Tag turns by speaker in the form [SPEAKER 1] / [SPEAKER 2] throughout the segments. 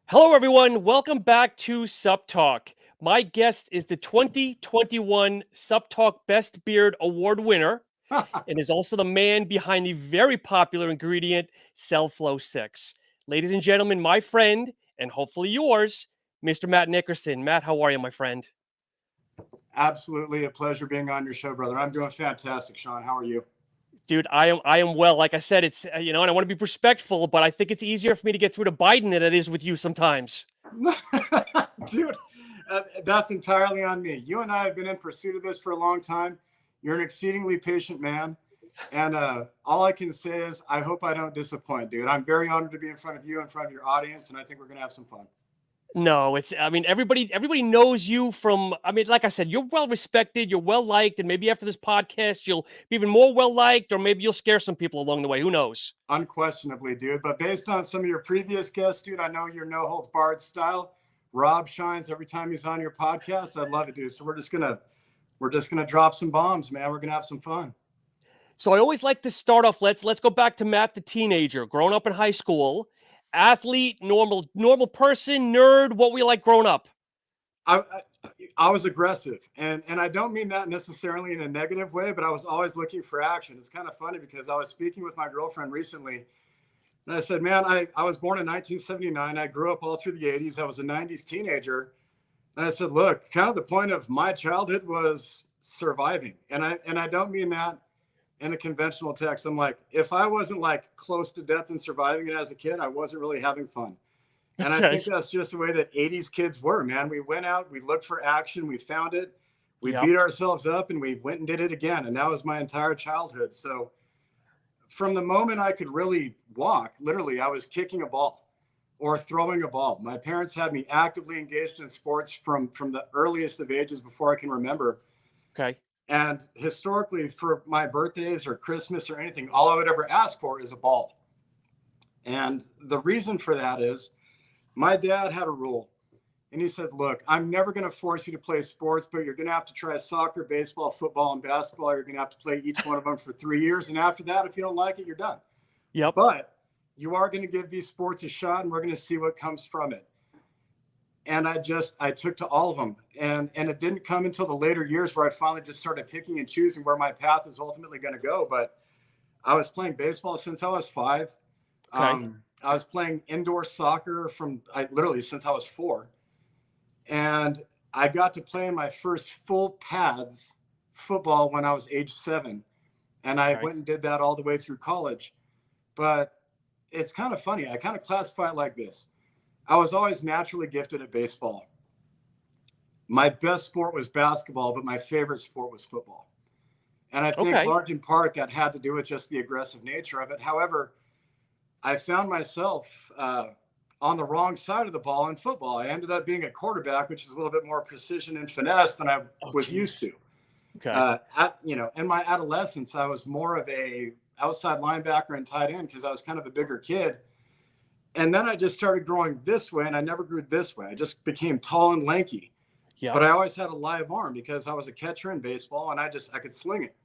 [SPEAKER 1] Hello, everyone. Welcome back to SuppTalk. My guest is the 2021 SuppTalk Best Beard Award winner and is also the man behind the very popular ingredient, Cellflow 6. Ladies and gentlemen, my friend, and hopefully yours, Mr. Matt Nickerson. Matt, how are you, my friend?
[SPEAKER 2] Absolutely a pleasure being on your show, brother. I'm doing fantastic, Sean. How are you?
[SPEAKER 1] Dude, I am well. Like I said, it's and I want to be respectful, but I think it's easier for me to get through to Biden than it is with you sometimes.
[SPEAKER 2] Dude, that's entirely on me. You and I have been in pursuit of this for a long time. You're an exceedingly patient man. And all I can say is I hope I don't disappoint, dude. I'm very honored to be in front of you, in front of your audience, and I think we're going to have some fun.
[SPEAKER 1] No, everybody knows you from, like I said, you're well respected, you're well liked, and maybe after this podcast, you'll be even more well liked, or maybe you'll scare some people along the way. Who knows?
[SPEAKER 2] Unquestionably, dude. But based on some of your previous guests, dude, I know you're no holds barred style. Rob shines every time he's on your podcast. I'd love it, dude. So we're just gonna drop some bombs, man. We're gonna have some fun.
[SPEAKER 1] So I always like to start off. Let's go back to Matt, the teenager, growing up in high school, athlete, normal person, nerd. What were you like growing up?
[SPEAKER 2] I, I was aggressive, and I don't mean that necessarily in a negative way, but I was always looking for action. It's kind of funny because I was speaking with my girlfriend recently, and I said, man, I was born in 1979. I grew up all through the 80s. I was a 90s teenager. And I said, look, kind of the point of my childhood was surviving. And I don't mean that in a conventional text. I'm like, if I wasn't like close to death and surviving it as a kid, I wasn't really having fun. And I think
[SPEAKER 1] Okay.
[SPEAKER 2] that's just the way that 80s kids were, man. We went out, we looked for action, we found it, we
[SPEAKER 1] Yep.
[SPEAKER 2] beat ourselves up, and we went and did it again. And that was my entire childhood. So from the moment I could really walk, literally, I was kicking a ball or throwing a ball. My parents had me actively engaged in sports from the earliest of ages before I can remember.
[SPEAKER 1] Okay.
[SPEAKER 2] And historically, for my birthdays or Christmas or anything, all I would ever ask for is a ball. And the reason for that is my dad had a rule. And he said, look, I'm never going to force you to play sports, but you're going to have to try soccer, baseball, football, and basketball. You're going to have to play each one of them for 3 years. And after that, if you don't like it, you're done.
[SPEAKER 1] Yep.
[SPEAKER 2] But you are going to give these sports a shot, and we're going to see what comes from it. And I took to all of them. And it didn't come until the later years where I finally just started picking and choosing where my path is ultimately going to go. But I was playing baseball since I was 5.
[SPEAKER 1] Okay.
[SPEAKER 2] I was playing indoor soccer literally since I was 4. And I got to play in my first full pads football when I was age 7. And I
[SPEAKER 1] Okay.
[SPEAKER 2] went and did that all the way through college. But it's kind of funny. I kind of classify it like this. I was always naturally gifted at baseball. My best sport was basketball, but my favorite sport was football. And I think
[SPEAKER 1] Okay.
[SPEAKER 2] large in part that had to do with just the aggressive nature of it. However, I found myself on the wrong side of the ball in football. I ended up being a quarterback, which is a little bit more precision and finesse than I
[SPEAKER 1] Oh,
[SPEAKER 2] was used
[SPEAKER 1] jeez.
[SPEAKER 2] to.
[SPEAKER 1] Okay.
[SPEAKER 2] In my adolescence, I was more of a outside linebacker and tight end because I was kind of a bigger kid. And then I just started growing this way, and I never grew this way. I just became tall and lanky. But
[SPEAKER 1] Yep.
[SPEAKER 2] I always had a live arm because I was a catcher in baseball, and I could sling it.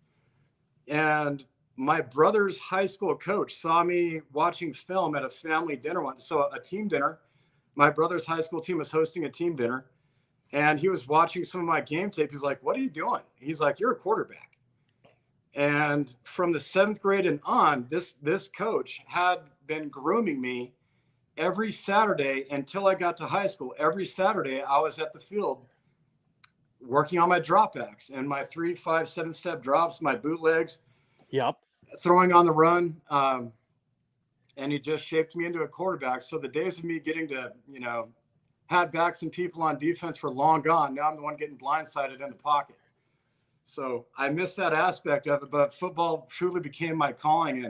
[SPEAKER 2] And my brother's high school coach saw me watching film at a family dinner once. So a team dinner. My brother's high school team was hosting a team dinner, and he was watching some of my game tape. He's like, "What are you doing?" He's like, "You're a quarterback." And from the 7th grade and on, this coach had been grooming me every Saturday until I got to high school. Every Saturday, I was at the field working on my dropbacks and my 3, 5, 7-step drops, my bootlegs,
[SPEAKER 1] Yep.
[SPEAKER 2] throwing on the run. And he just shaped me into a quarterback. So the days of me getting to, had back some people on defense were long gone. Now I'm the one getting blindsided in the pocket. So I missed that aspect of it, but football truly became my calling.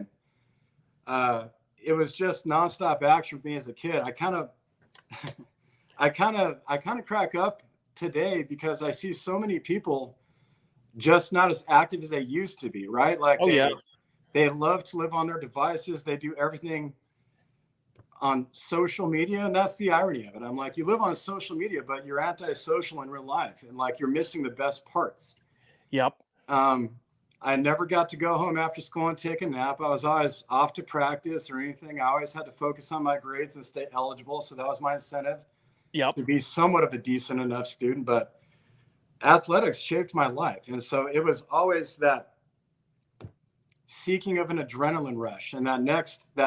[SPEAKER 2] And it was just nonstop action for me as a kid. I kind of crack up today because I see so many people just not as active as they used to be, right? Like
[SPEAKER 1] Oh, yeah.
[SPEAKER 2] they love to live on their devices. They do everything on social media. And that's the irony of it. I'm like, you live on social media, but you're antisocial in real life. And like, you're missing the best parts.
[SPEAKER 1] Yep.
[SPEAKER 2] Um, I never got to go home after school and take a nap. I was always off to practice or anything. I always had to focus on my grades and stay eligible. So that was my incentive
[SPEAKER 1] Yep.
[SPEAKER 2] to be somewhat of a decent enough student. But athletics shaped my life. And so it was always that seeking of an adrenaline rush and that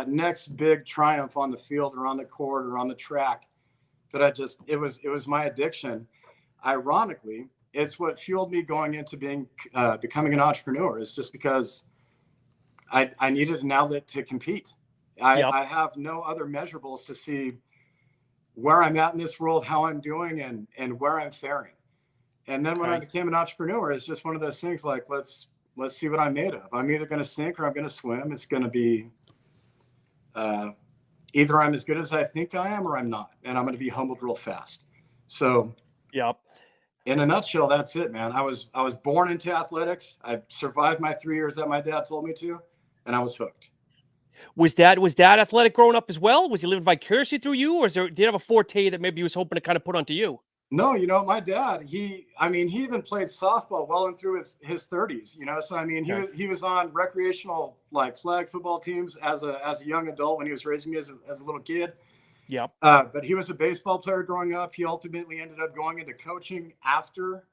[SPEAKER 2] next big triumph on the field or on the court or on the track that it was my addiction. Ironically, it's what fueled me going into becoming an entrepreneur, is just because I needed an outlet to compete.
[SPEAKER 1] Yep.
[SPEAKER 2] I have no other measurables to see where I'm at in this world, how I'm doing, and where I'm faring. And then when I became an entrepreneur, it's just one of those things like, let's see what I'm made of. I'm either going to sink or I'm going to swim. It's going to be either I'm as good as I think I am or I'm not. And I'm going to be humbled real fast. So
[SPEAKER 1] yep.
[SPEAKER 2] In a nutshell, that's it, man. I was born into athletics. I survived my 3 years that my dad told me to, and I was hooked.
[SPEAKER 1] Was dad athletic growing up as well? Was he living vicariously through you, or did he have a forte that maybe he was hoping to kind of put onto you?
[SPEAKER 2] No, my dad, he even played softball well and through his 30s, So, he was on recreational, like, flag football teams as a young adult when he was raising me as a little kid.
[SPEAKER 1] Yep.
[SPEAKER 2] But he was a baseball player growing up. He ultimately ended up going into coaching after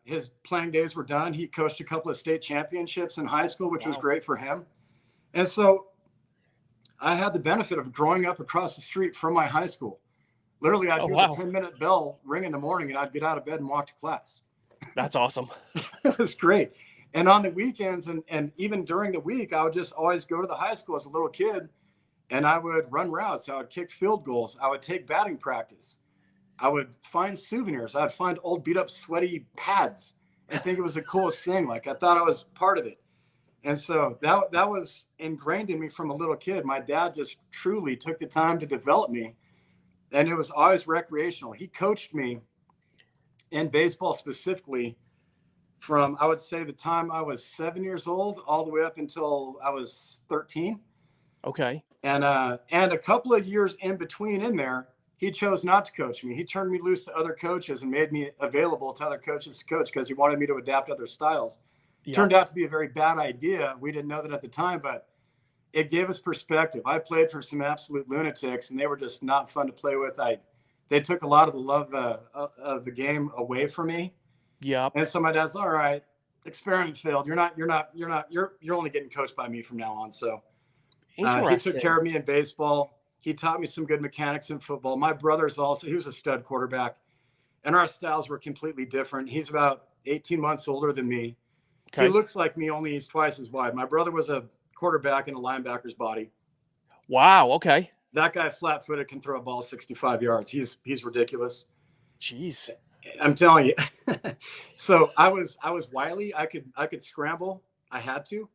[SPEAKER 2] his playing days were done. He coached a couple of state championships in high school, which was great for him. And so I had the benefit of growing up across the street from my high school. Literally, I'd hear the 10-minute bell ring in the morning, and I'd get out of bed and walk to class.
[SPEAKER 1] That's awesome.
[SPEAKER 2] It was great. And on the weekends and even during the week, I would just always go to the high school as a little kid, and I would run routes. I would kick field goals. I would take batting practice. I would find souvenirs. I'd find old beat up sweaty pads and think it was the coolest thing. Like, I thought I was part of it. And so that was ingrained in me from a little kid. My dad just truly took the time to develop me. And it was always recreational. He coached me in baseball specifically from, I would say, the time I was 7 years old all the way up until I was 13.
[SPEAKER 1] Okay.
[SPEAKER 2] And a couple of years in between in there, he chose not to coach me. He turned me loose to other coaches and made me available to other coaches to coach because he wanted me to adapt other styles. Yep. Turned out to be a very bad idea. We didn't know that at the time, but it gave us perspective. I played for some absolute lunatics, and they were just not fun to play with. They took a lot of the love of the game away from me.
[SPEAKER 1] Yeah.
[SPEAKER 2] And so my dad's, all right, experiment failed. You're only getting coached by me from now on. So he took care of me in baseball. He taught me some good mechanics in football. My brother's he was a stud quarterback, and our styles were completely different. He's about 18 months older than me. Okay. He looks like me, only he's twice as wide. My brother was a quarterback in a linebacker's body.
[SPEAKER 1] Wow. Okay.
[SPEAKER 2] That guy, flat-footed, can throw a ball 65 yards. He's ridiculous.
[SPEAKER 1] Jeez.
[SPEAKER 2] I'm telling you. So I was wily. I could scramble. I had to.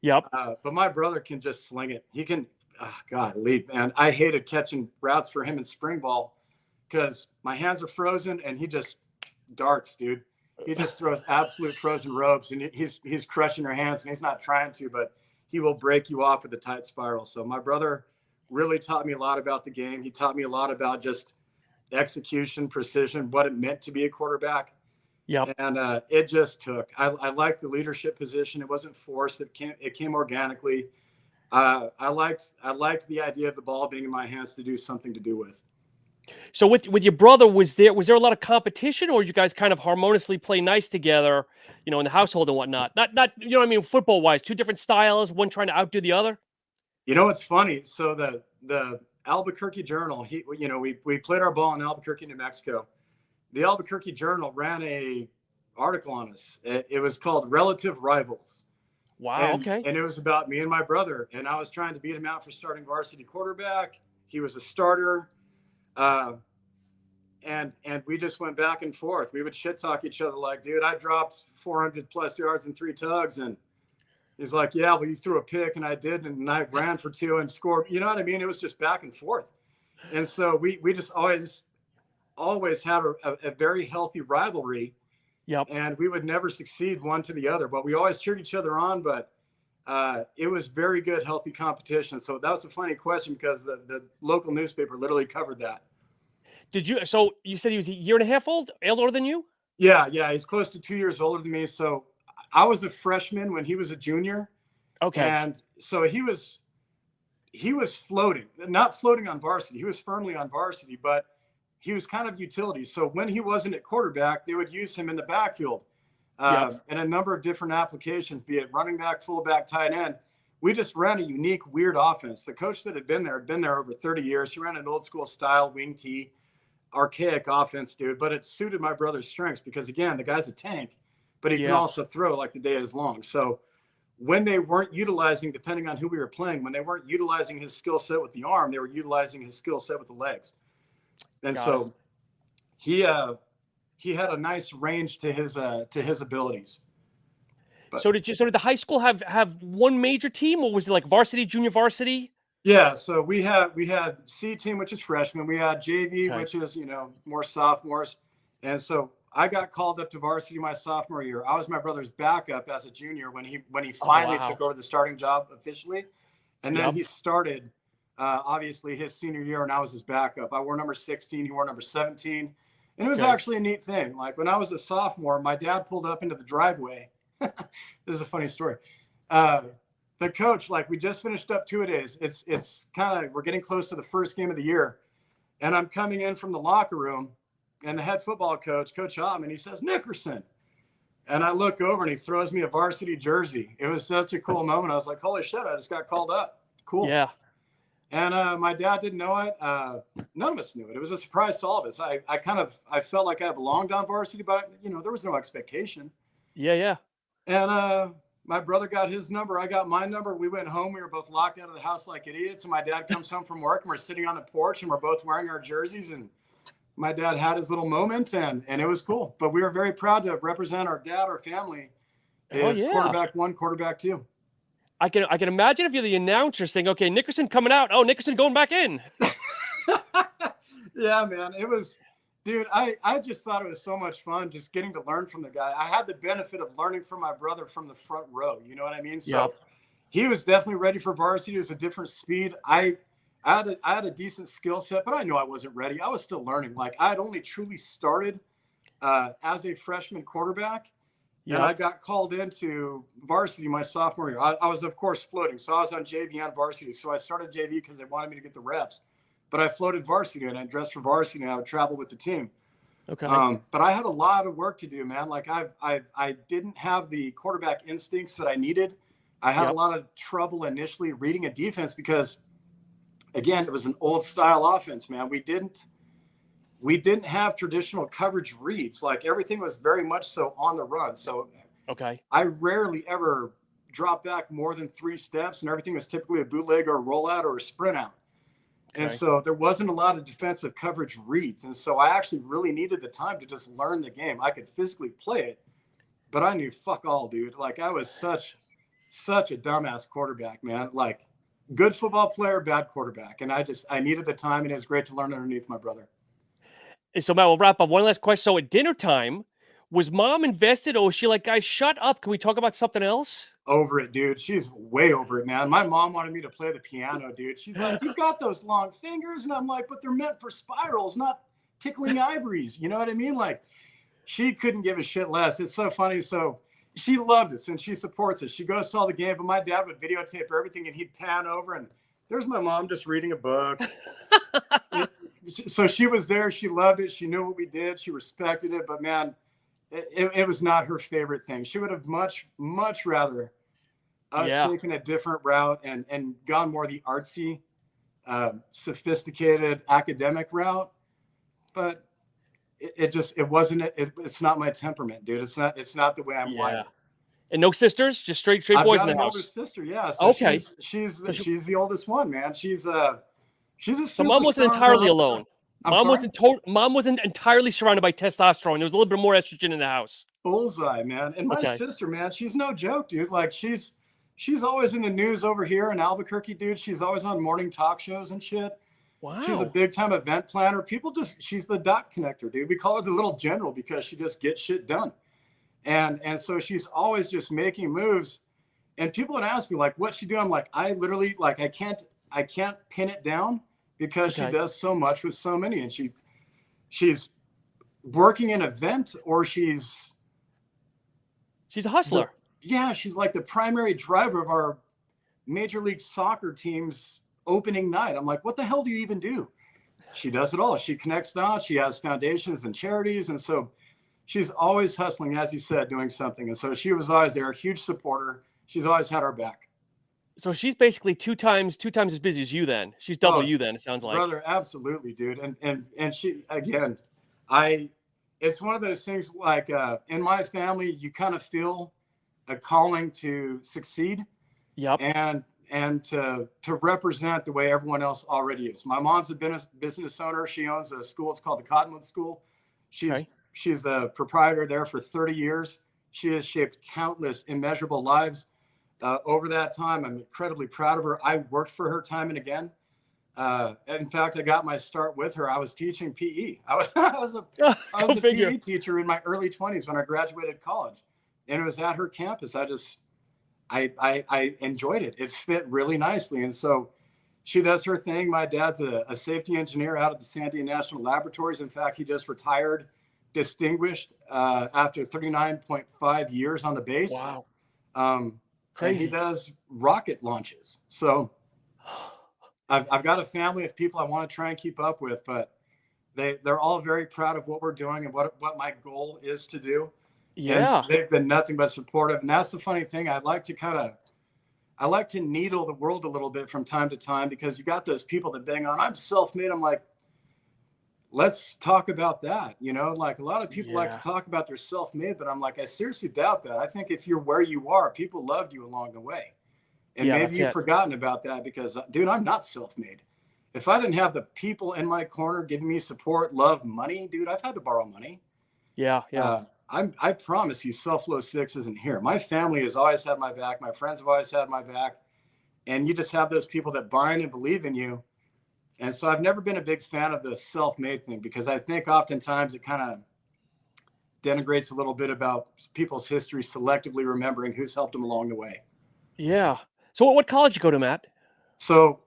[SPEAKER 1] Yep.
[SPEAKER 2] But my brother can just sling it. He can. Oh, God, lead, man. I hated catching routes for him in spring ball because my hands are frozen and he just darts, dude. He just throws absolute frozen ropes, and he's crushing your hands, and he's not trying to, but he will break you off with a tight spiral. So my brother really taught me a lot about the game. He taught me a lot about just execution, precision, what it meant to be a quarterback.
[SPEAKER 1] Yep.
[SPEAKER 2] And it just took. I liked the leadership position. It wasn't forced. It came organically. I liked the idea of the ball being in my hands to do something to do with.
[SPEAKER 1] So with your brother, was there a lot of competition, or you guys kind of harmoniously play nice together, in the household and whatnot? Not what I mean, football wise, two different styles, one trying to outdo the other.
[SPEAKER 2] It's funny. So the Albuquerque Journal, we played our ball in Albuquerque, New Mexico. The Albuquerque Journal ran a article on us. It was called Relative Rivals.
[SPEAKER 1] Wow. Okay.
[SPEAKER 2] And it was about me and my brother, and I was trying to beat him out for starting varsity quarterback. He was a starter. And we just went back and forth. We would shit talk each other like, dude, I dropped 400 plus yards in 3 tugs. And he's like, yeah, well, you threw a pick and I did. And I ran for 2 and scored. You know what I mean? It was just back and forth. And so we just always had a very healthy rivalry.
[SPEAKER 1] Yep.
[SPEAKER 2] And we would never succeed one to the other, but we always cheered each other on. But it was very good, healthy competition. So that was a funny question because the local newspaper literally covered that.
[SPEAKER 1] So you said he was a year and a half older than you?
[SPEAKER 2] Yeah. He's close to 2 years older than me. So I was a freshman when he was a junior.
[SPEAKER 1] Okay.
[SPEAKER 2] And so he was floating, not floating on varsity. He was firmly on varsity, but he was kind of utility. So when he wasn't at quarterback, they would use him in the backfield in a number of different applications, be it running back, fullback, tight end. We just ran a unique, weird offense. The coach that had been there over 30 years. He ran an old school style wing tee, archaic offense, dude. But it suited my brother's strengths because, again, the guy's a tank, but he can also throw like the day is long. So when they weren't utilizing, depending on who we were playing, when they weren't utilizing his skill set with the arm, they were utilizing his skill set with the legs. And so he had a nice range to his abilities. But,
[SPEAKER 1] so did the high school have one major team, or was it like varsity, junior varsity?
[SPEAKER 2] Yeah, so we had C team, which is freshmen. We had JV, which is, more sophomores. And so I got called up to varsity my sophomore year. I was my brother's backup as a junior when he finally took over the starting job officially. And then he started obviously his senior year, and I was his backup. I wore number 16, he wore number 17. And it was actually a neat thing. Like when I was a sophomore, my dad pulled up into the driveway. This is a funny story. The coach, like we just finished up 2-a-days. It's kind of, we're getting close to the first game of the year. And I'm coming in from the locker room, and the head football coach, Coach Hoffman, he says, Nickerson. And I look over and he throws me a varsity jersey. It was such a cool moment. I was like, holy shit, I just got called up. Cool.
[SPEAKER 1] Yeah.
[SPEAKER 2] And my dad didn't know it. None of us knew it. It was a surprise to all of us. I felt like I belonged on varsity, but there was no expectation.
[SPEAKER 1] Yeah.
[SPEAKER 2] And my brother got his number. I got my number. We went home. We were both locked out of the house like idiots. And my dad comes home from work, and we're sitting on the porch, and we're both wearing our jerseys. And my dad had his little moment, and it was cool. But we were very proud to represent our dad, our family, as quarterback 1, quarterback 2.
[SPEAKER 1] I can imagine if you're the announcer saying, okay, Nickerson coming out. Oh, Nickerson going back in.
[SPEAKER 2] Yeah, man. It was, dude, I just thought it was so much fun just getting to learn from the guy. I had the benefit of learning from my brother from the front row. You know what I mean? So he was definitely ready for varsity. It was a different speed. I had a decent skill set, but I knew I wasn't ready. I was still learning. Like I had only truly started as a freshman quarterback. And I got called into varsity my sophomore year. I was, of course, floating. So I was on JV and varsity. So I started JV because they wanted me to get the reps. But I floated varsity, and I dressed for varsity, and I would travel with the team.
[SPEAKER 1] Okay.
[SPEAKER 2] But I had a lot of work to do, man. Like I didn't have the quarterback instincts that I needed. I had a lot of trouble initially reading a defense because, again, it was an old style offense, man. We didn't have traditional coverage reads. Like everything was very much so on the run. So I rarely ever dropped back more than 3 steps, and everything was typically a bootleg or a rollout or a sprint out. And so there wasn't a lot of defensive coverage reads. And so I actually really needed the time to just learn the game. I could physically play it, but I knew fuck all, dude. Like I was such a dumbass quarterback, man. Like good football player, bad quarterback. And I needed the time, and it was great to learn underneath my brother.
[SPEAKER 1] So Matt, we'll wrap up. One last question. So at dinner time, was mom invested, or was she like, guys, shut up? Can we talk about something else?
[SPEAKER 2] Over it, dude. She's way over it, man. My mom wanted me to play the piano, dude. She's like, you've got those long fingers. And I'm like, but they're meant for spirals, not tickling ivories. You know what I mean? Like she couldn't give a shit less. It's so funny. So she loved us and she supports us. She goes to all the games, but my dad would videotape everything, and he'd pan over, and there's my mom just reading a book. So she was there. She loved it. She knew what we did. She respected it. But man, it was not her favorite thing. She would have much rather us taken a different route and gone more the artsy, sophisticated academic route. But it's not my temperement, dude. It's not the way I'm wired.
[SPEAKER 1] And no sisters, just straight boys in the house. I've got an older
[SPEAKER 2] sister, yeah. So
[SPEAKER 1] okay.
[SPEAKER 2] She's the oldest one, man. She's a
[SPEAKER 1] so mom wasn't entirely alone. Mom wasn't entirely surrounded by testosterone. There was a little bit more estrogen in the house.
[SPEAKER 2] Bullseye, man. And my sister, man, she's no joke, dude. Like she's always in the news over here in Albuquerque, dude. She's always on morning talk shows and shit.
[SPEAKER 1] Wow.
[SPEAKER 2] She's a big time event planner. She's the dot connector, dude. We call her the little general because she just gets shit done. And so she's always just making moves. And people would ask me like, what's she doing? I'm like, I literally like, I can't pin it down because she does so much with so many. And she's working an event, or she's
[SPEAKER 1] a hustler.
[SPEAKER 2] yeah, she's like the primary driver of our Major League Soccer team's opening night. I'm like, what the hell do you even do? She does it all. She connects dots. She has foundations and charities. And so she's always hustling, as you said, doing something. And so she was always there, a huge supporter. She's always had our back.
[SPEAKER 1] So she's basically two times as busy as you then. She's double you then, it sounds like.
[SPEAKER 2] Brother, absolutely, dude. And she, again, it's one of those things like in my family, you kind of feel a calling to succeed.
[SPEAKER 1] Yep.
[SPEAKER 2] And to represent the way everyone else already is. My mom's a business owner. She owns a school. It's called the Cottonwood School. She's the proprietor there for 30 years. She has shaped countless immeasurable lives over that time. I'm incredibly proud of her. I worked for her time and again. In fact, I got my start with her. I was teaching PE. I was a PE teacher in my early 20s when I graduated college, and it was at her campus. I enjoyed it. It fit really nicely. And so she does her thing. My dad's a safety engineer out at the Sandia National Laboratories. In fact, he just retired, distinguished after 39.5 years on the base.
[SPEAKER 1] Wow.
[SPEAKER 2] Crazy. And he does rocket launches. So I've got a family of people I want to try and keep up with, but they're all very proud of what we're doing and what my goal is to do.
[SPEAKER 1] Yeah.
[SPEAKER 2] And they've been nothing but supportive. And that's the funny thing. I like to needle the world a little bit from time to time, because you got those people that bang on, I'm self-made. I'm like, let's talk about that. You know, like a lot of people like to talk about their self-made, but I'm like, I seriously doubt that. I think if you're where you are, people loved you along the way. And maybe you've forgotten about that because, dude, I'm not self-made. If I didn't have the people in my corner giving me support, love, money, dude, I've had to borrow money.
[SPEAKER 1] Yeah.
[SPEAKER 2] I promise you, Self-Flow 6 isn't here. My family has always had my back. My friends have always had my back. And you just have those people that buy in and believe in you. And so I've never been a big fan of the self-made thing, because I think oftentimes it kind of denigrates a little bit about people's history, selectively remembering who's helped them along the way.
[SPEAKER 1] Yeah. So what college did you go to, Matt?
[SPEAKER 2] So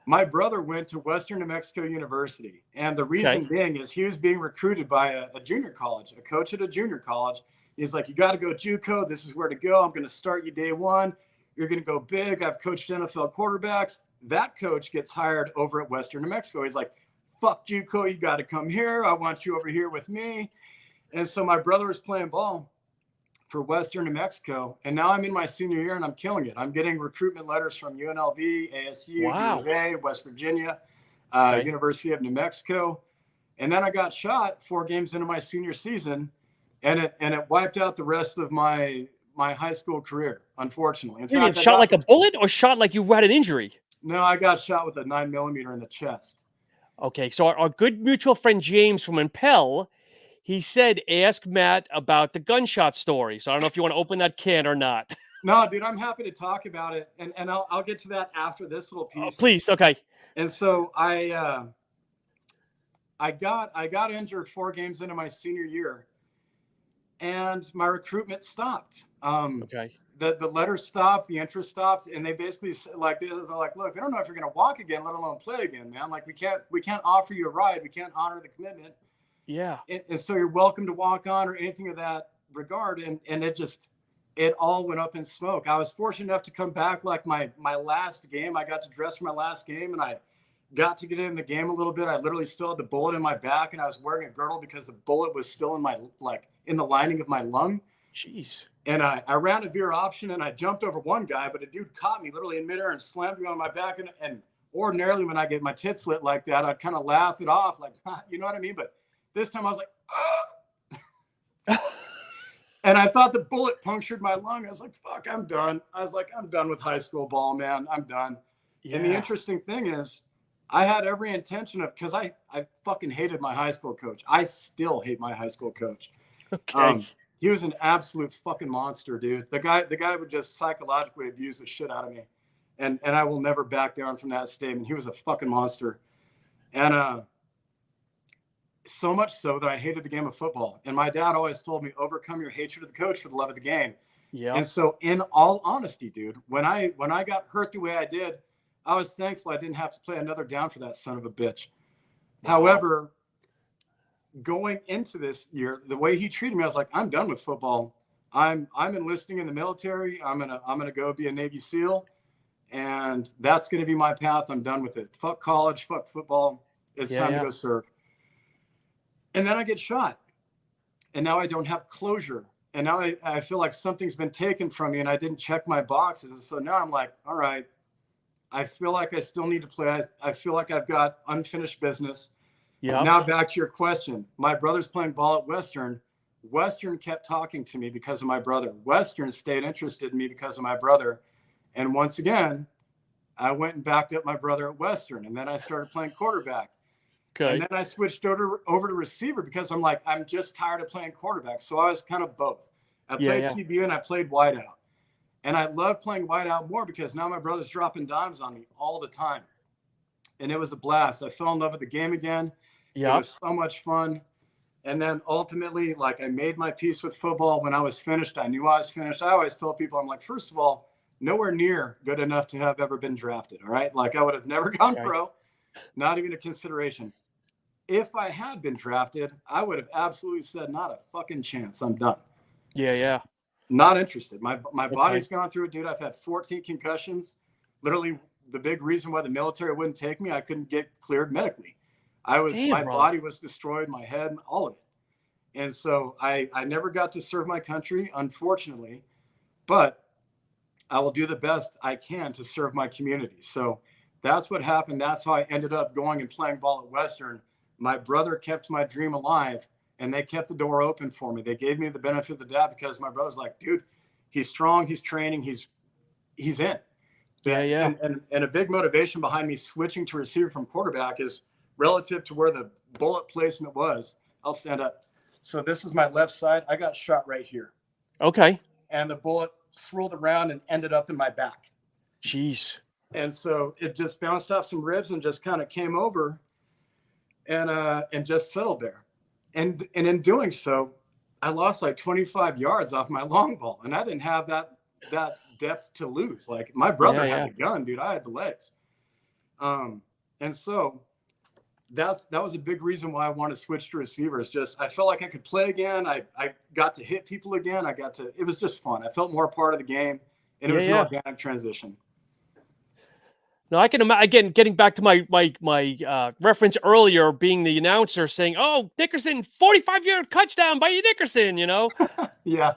[SPEAKER 2] my brother went to Western New Mexico University, and the reason being is he was being recruited by a junior college, a coach at a junior college. He's like, you got to go JUCO. This is where to go. I'm going to start you day one. You're going to go big. I've coached NFL quarterbacks. That coach gets hired over at Western New Mexico. He's like, fuck JUCO. You got to come here. I want you over here with me. And so my brother was playing ball for Western New Mexico. And now I'm in my senior year and I'm killing it. I'm getting recruitment letters from UNLV, ASU, UVA, West Virginia, University of New Mexico. And then I got shot 4 games into my senior season, and it wiped out the rest of my high school career, unfortunately. In fact,
[SPEAKER 1] shot like a bullet or shot like you had an injury?
[SPEAKER 2] No, I got shot with a 9mm in the chest.
[SPEAKER 1] Okay, so our good mutual friend James from Impel, he said, ask Matt about the gunshot story. So I don't know if you want to open that can or not.
[SPEAKER 2] No, dude, I'm happy to talk about it. And I'll get to that after this little piece.
[SPEAKER 1] Please, okay.
[SPEAKER 2] And so I got injured 4 games into my senior year, and my recruitment stopped. The letters stopped, the interest stopped, and they basically they're like, look, I don't know if you're going to walk again, let alone play again, man. Like we can't offer you a ride. We can't honor the commitment.
[SPEAKER 1] Yeah.
[SPEAKER 2] And so you're welcome to walk on or anything of that regard. And it all went up in smoke. I was fortunate enough to come back like my last game. I got to dress for my last game, and I got to get in the game a little bit. I literally still had the bullet in my back, and I was wearing a girdle because the bullet was still in the lining of my lung.
[SPEAKER 1] Jeez.
[SPEAKER 2] And I ran a veer option, and I jumped over one guy, but a dude caught me literally in midair and slammed me on my back. And ordinarily when I get my tits lit like that, I'd kind of laugh it off, like, you know what I mean? But this time I was like, ah! And I thought the bullet punctured my lung. I was like, fuck, I'm done. I was like, I'm done with high school ball, man. I'm done. Yeah. And the interesting thing is, I had every intention of, because I fucking hated my high school coach. I still hate my high school coach.
[SPEAKER 1] Okay.
[SPEAKER 2] He was an absolute fucking monster, dude. The guy would just psychologically abuse the shit out of me. And I will never back down from that statement. He was a fucking monster. And so much so that I hated the game of football. And my dad always told me, overcome your hatred of the coach for the love of the game.
[SPEAKER 1] Yeah.
[SPEAKER 2] And so in all honesty, dude, when I got hurt the way I did, I was thankful I didn't have to play another down for that son of a bitch. Wow. However, going into this year, the way he treated me, I was like, I'm done with football. I'm enlisting in the military. I'm gonna go be a Navy SEAL, and that's gonna be my path. I'm done with it. Fuck college, fuck football. It's time to go serve. And then I get shot, and now I don't have closure. And now I feel like something's been taken from me, and I didn't check my boxes. And so now I'm like, all right, I feel like I still need to play. I feel like I've got unfinished business. Yeah. Now back to your question. My brother's playing ball at Western. Western kept talking to me because of my brother. Western stayed interested in me because of my brother. And once again, I went and backed up my brother at Western. And then I started playing quarterback. Okay. And then I switched over to receiver because I'm like, I'm just tired of playing quarterback. So I was kind of both. I played QB and I played wideout. And I love playing wideout more because now my brother's dropping dimes on me all the time. And it was a blast. I fell in love with the game again. It was so much fun. And then ultimately, like, I made my peace with football. When I was finished, I knew I was finished. I always tell people, I'm like, first of all, nowhere near good enough to have ever been drafted. All right. Like, I would have never gone pro, not even a consideration. If I had been drafted, I would have absolutely said, not a fucking chance. I'm done. Yeah. Not interested. My body's gone through it, dude. I've had 14 concussions. Literally, the big reason why the military wouldn't take me, I couldn't get cleared medically. My body was destroyed, my head, all of it. And so I never got to serve my country, unfortunately, but I will do the best I can to serve my community. So that's what happened. That's how I ended up going and playing ball at Western. My brother kept my dream alive, and they kept the door open for me. They gave me the benefit of the doubt because my brother's like, dude, he's strong, he's training, he's in. Yeah. And a big motivation behind me switching to receiver from quarterback is relative to where the bullet placement was. I'll stand up. So this is my left side. I got shot right here. Okay. And the bullet swirled around and ended up in my back. Jeez. And so it just bounced off some ribs and just kind of came over and just settled there. And in doing so, I lost like 25 yards off my long ball. And I didn't have that depth to lose. Like, my brother had the gun, dude. I had the legs. And so that was a big reason why I wanted to switch to receivers. Just, I felt like I could play again. I got to hit people again. It was just fun. I felt more part of the game, and it was an organic transition.
[SPEAKER 1] Now, I can imagine, again, getting back to my reference earlier, being the announcer saying, oh, Nickerson, 45-yard touchdown by Nickerson, you know?
[SPEAKER 2] Yeah,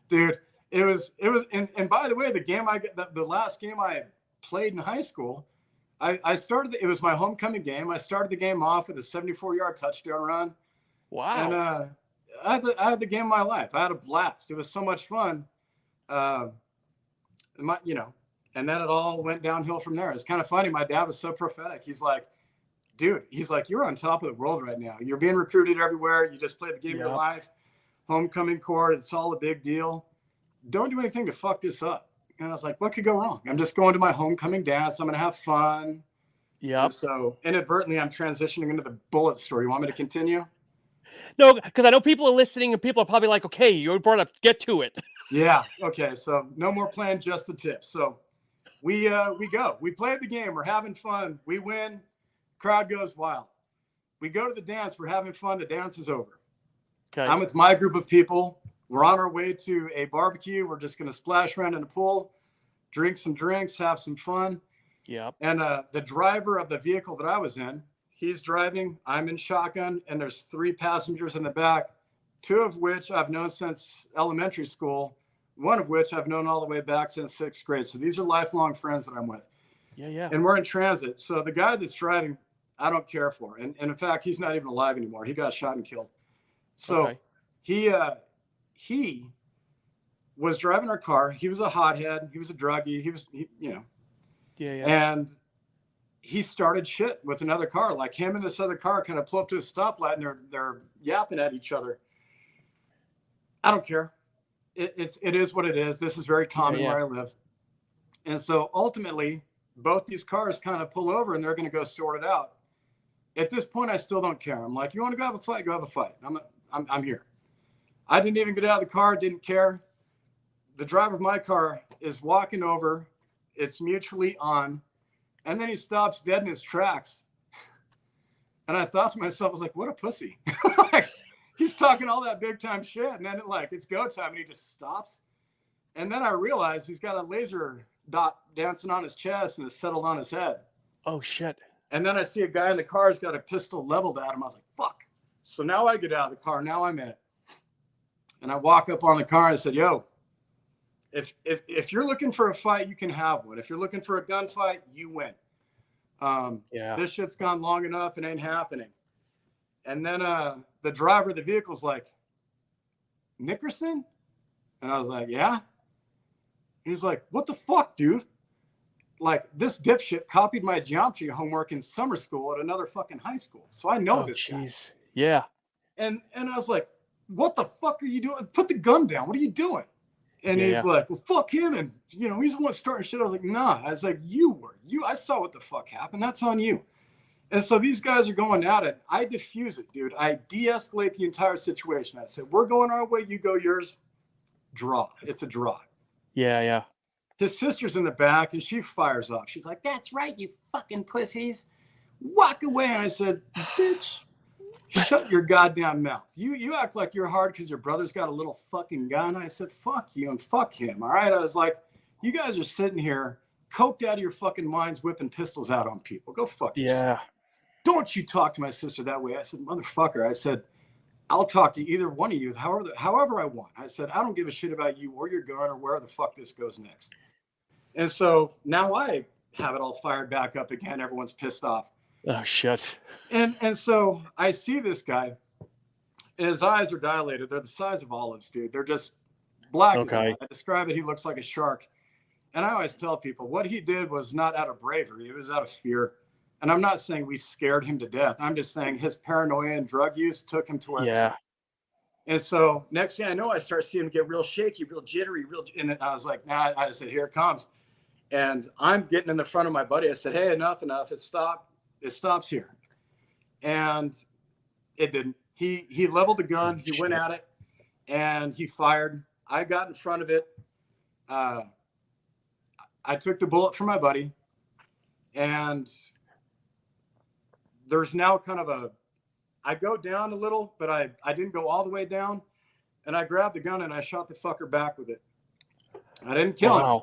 [SPEAKER 2] dude. It was, and by the way, the last game I played in high school, I started, it was my homecoming game. I started the game off with a 74-yard touchdown run. Wow. And I had the game of my life. I had a blast. It was so much fun. And then it all went downhill from there. It's kind of funny. My dad was so prophetic. He's like, dude, you're on top of the world right now. You're being recruited everywhere. You just played the game of your life. Homecoming court. It's all a big deal. Don't do anything to fuck this up. And I was like, what could go wrong? I'm just going to my homecoming dance. I'm going to have fun. Yeah. So inadvertently, I'm transitioning into the bullet story. You want me to continue?
[SPEAKER 1] No, because I know people are listening and people are probably like, okay, you brought up, get to it.
[SPEAKER 2] Yeah. Okay. So no more plan, just the tip. So we go. We played the game. We're having fun. We win. Crowd goes wild. We go to the dance. We're having fun. The dance is over. Okay. I'm with my group of people. We're on our way to a barbecue. We're just going to splash around in the pool, drink some drinks, have some fun. Yeah. And the driver of the vehicle that I was in, he's driving. I'm in shotgun, and there's 3 passengers in the back, 2 of which I've known since elementary school, 1 of which I've known all the way back since 6th grade. So these are lifelong friends that I'm with. Yeah. And we're in transit. So the guy that's driving, I don't care for. And in fact, he's not even alive anymore. He got shot and killed. So he was driving our car. He was a hothead. He was a druggie. And he started shit with another car. Like, him and this other car kind of pull up to a stoplight, and they're yapping at each other. I don't care. It is what it is. This is very common where I live. And so ultimately, both these cars kind of pull over, and they're going to go sort it out. At this point, I still don't care. I'm like, you want to go have a fight? Go have a fight. I'm here. I didn't even get out of the car. Didn't care. The driver of my car is walking over. It's mutually on. And then he stops dead in his tracks. And I thought to myself, I was like, what a pussy. Like, he's talking all that big time shit. And then it's go time and he just stops. And then I realized he's got a laser dot dancing on his chest and it's settled on his head.
[SPEAKER 1] Oh, shit.
[SPEAKER 2] And then I see a guy in the car has got a pistol leveled at him. I was like, fuck. So now I get out of the car. Now I'm in it. And I walk up on the car and I said, yo, if you're looking for a fight, you can have one. If you're looking for a gunfight, you win. This shit's gone long enough. It ain't happening. And then the driver of the vehicle's like, Nickerson? And I was like, yeah. He's like, what the fuck, dude? Like, this dipshit copied my geometry homework in summer school at another fucking high school. So I know this guy.
[SPEAKER 1] Yeah.
[SPEAKER 2] And I was like, what the fuck are you doing? Put the gun down. What are you doing? And he's like, well, fuck him. And, he's the one starting shit. I was like, nah. I was like, I saw what the fuck happened. That's on you. And so these guys are going at it. I diffuse it, dude. I de-escalate the entire situation. I said, we're going our way. You go yours. Draw. It's a draw.
[SPEAKER 1] Yeah.
[SPEAKER 2] His sister's in the back and she fires off. She's like, that's right, you fucking pussies. Walk away. And I said, bitch, shut your goddamn mouth. You act like you're hard because your brother's got a little fucking gun. I said, fuck you and fuck him. All right. I was like, you guys are sitting here coked out of your fucking minds, whipping pistols out on people. Go fuck yourself. Don't you talk to my sister that way. I said, motherfucker. I said, I'll talk to either one of you however I want. I said, I don't give a shit about you or your gun or where the fuck this goes next. And so now I have it all fired back up again. Everyone's pissed off.
[SPEAKER 1] Oh, shit.
[SPEAKER 2] And so I see this guy. His eyes are dilated. They're the size of olives, dude. They're just black.
[SPEAKER 1] Okay.
[SPEAKER 2] I describe it. He looks like a shark. And I always tell people what he did was not out of bravery. It was out of fear. And I'm not saying we scared him to death. I'm just saying his paranoia and drug use took him to where.
[SPEAKER 1] Yeah.
[SPEAKER 2] And so next thing I know, I start seeing him get real shaky, real jittery, and I was like, nah, I said, here it comes. And I'm getting in the front of my buddy. I said, hey, enough. It stopped. It stops here. And it didn't. He leveled the gun. He went at it and he fired. I got in front of it. I took the bullet from my buddy and there's now kind of I go down a little, but I didn't go all the way down. And I grabbed the gun and I shot the fucker back with it. I didn't kill him,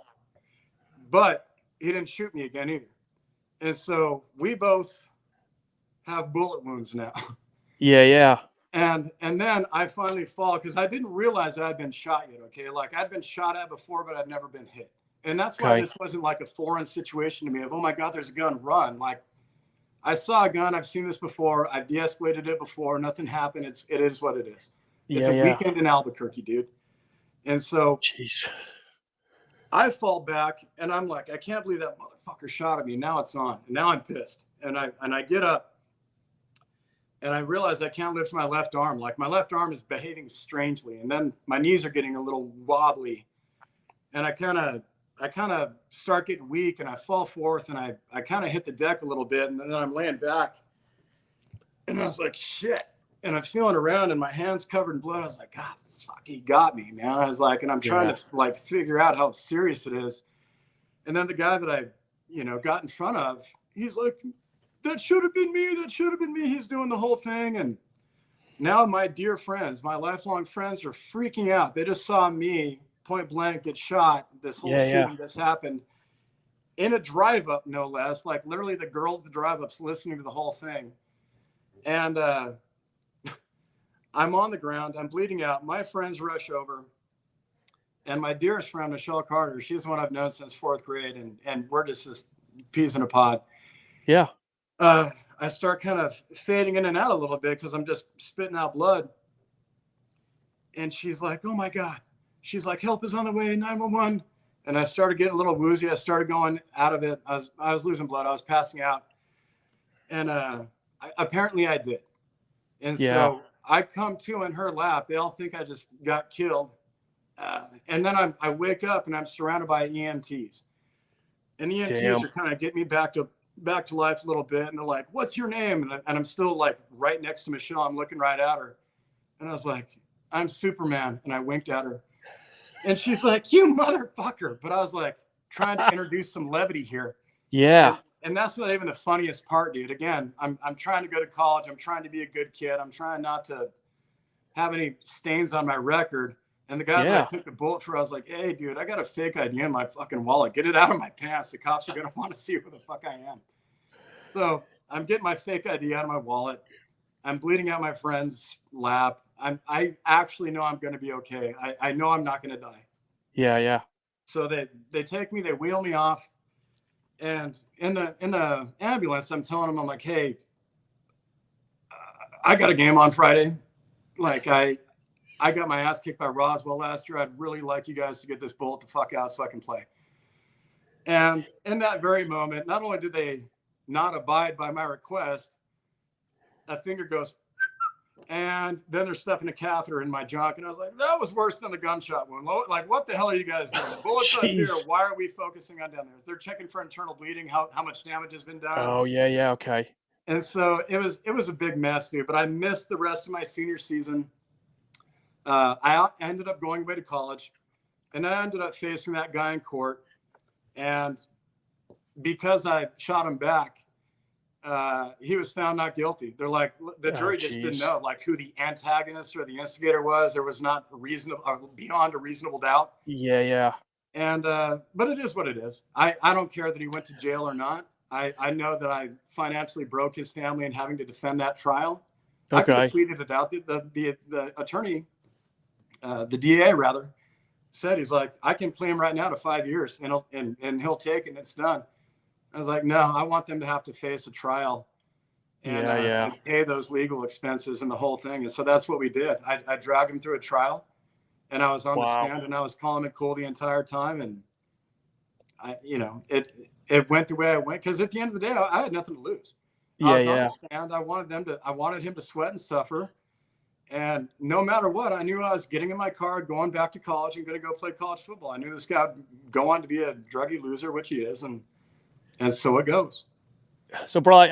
[SPEAKER 2] but he didn't shoot me again either. And so we both have bullet wounds now.
[SPEAKER 1] Yeah.
[SPEAKER 2] And then I finally fall because I didn't realize that I'd been shot yet. Okay. Like I'd been shot at before, but I'd never been hit. And that's why this wasn't like a foreign situation to me of, oh my God, there's a gun, run. Like I saw a gun. I've seen this before. I've de-escalated it before. Nothing happened. It is what it is. It's a weekend in Albuquerque, dude. And so I fall back and I'm like, I can't believe that motherfucker shot at me. Now it's on. And now I'm pissed. And I get up and I realize I can't lift my left arm. Like my left arm is behaving strangely. And then my knees are getting a little wobbly. And I kind of start getting weak and I fall forth and I kind of hit the deck a little bit. And then I'm laying back and I was like, shit. And I'm feeling around and my hand's covered in blood. I was like, God, fuck, he got me, man. I was like, and I'm trying to like figure out how serious it is. And then the guy that I, got in front of, he's like, that should have been me. That should have been me. He's doing the whole thing. And now my dear friends, my lifelong friends are freaking out. They just saw me point blank get shot. This whole shooting that's happened in a drive up, no less. Like literally the girl at the drive up's listening to the whole thing. And, I'm on the ground. I'm bleeding out. My friends rush over. And my dearest friend, Michelle Carter, she's the one I've known since 4th grade. And we're just this peas in a pod.
[SPEAKER 1] Yeah.
[SPEAKER 2] I start kind of fading in and out a little bit because I'm just spitting out blood. And she's like, oh, my God. She's like, help is on the way, 911. And I started getting a little woozy. I started going out of it. I was losing blood. I was passing out. And apparently I did. And so I come to in her lap. They all think I just got killed. And then I wake up and I'm surrounded by EMTs. And EMTs are kind of getting me back to life a little bit. And they're like, what's your name? And I'm still like right next to Michelle. I'm looking right at her. And I was like, I'm Superman. And I winked at her. And she's like, you motherfucker. But I was like, trying to introduce some levity here.
[SPEAKER 1] Yeah.
[SPEAKER 2] And that's not even the funniest part, dude. Again, I'm trying to go to college. I'm trying to be a good kid. I'm trying not to have any stains on my record. And the guy that I took the bullet for, I was like, hey, dude, I got a fake ID in my fucking wallet. Get it out of my pants. The cops are going to want to see who the fuck I am. So I'm getting my fake ID out of my wallet. I'm bleeding out my friend's lap. I actually know I'm going to be okay. I know I'm not going to die.
[SPEAKER 1] Yeah.
[SPEAKER 2] So they take me, they wheel me off. And in the ambulance, I'm telling them, I'm like, hey, I got a game on Friday. Like I got my ass kicked by Roswell last year. I'd really like you guys to get this bullet the fuck out so I can play. And in that very moment, not only did they not abide by my request, that finger goes, and then they're stuffing a catheter in my junk. And I was like, that was worse than the gunshot wound. Like, what the hell are you guys doing? The bullets up here. Why are we focusing on down there? They're checking for internal bleeding, how much damage has been done.
[SPEAKER 1] Oh, yeah, okay.
[SPEAKER 2] And so it was a big mess, dude. But I missed the rest of my senior season. I ended up going away to college, and I ended up facing that guy in court. And because I shot him back, he was found not guilty. They're like, the jury just didn't know like who the antagonist or the instigator was. There was not beyond a reasonable doubt.
[SPEAKER 1] Yeah.
[SPEAKER 2] And but it is what it is. I don't care that he went to jail or not. I know that I financially broke his family in having to defend that trial. I could have pleaded it out. The attorney, the DA rather, said, he's like, I can plea him right now to 5 years and he'll take it and it's done. I was like, no, I want them to have to face a trial and pay those legal expenses and the whole thing. And so that's what we did. I dragged him through a trial, and I was on the stand, and I was calling it cool the entire time. And it went the way I went, because at the end of the day, I had nothing to lose. I was on the stand. I wanted him to sweat and suffer. And no matter what, I knew I was getting in my car, going back to college, and going to go play college football. I knew this guy would go on to be a druggy loser, which he is, and so it goes.
[SPEAKER 1] So, bro,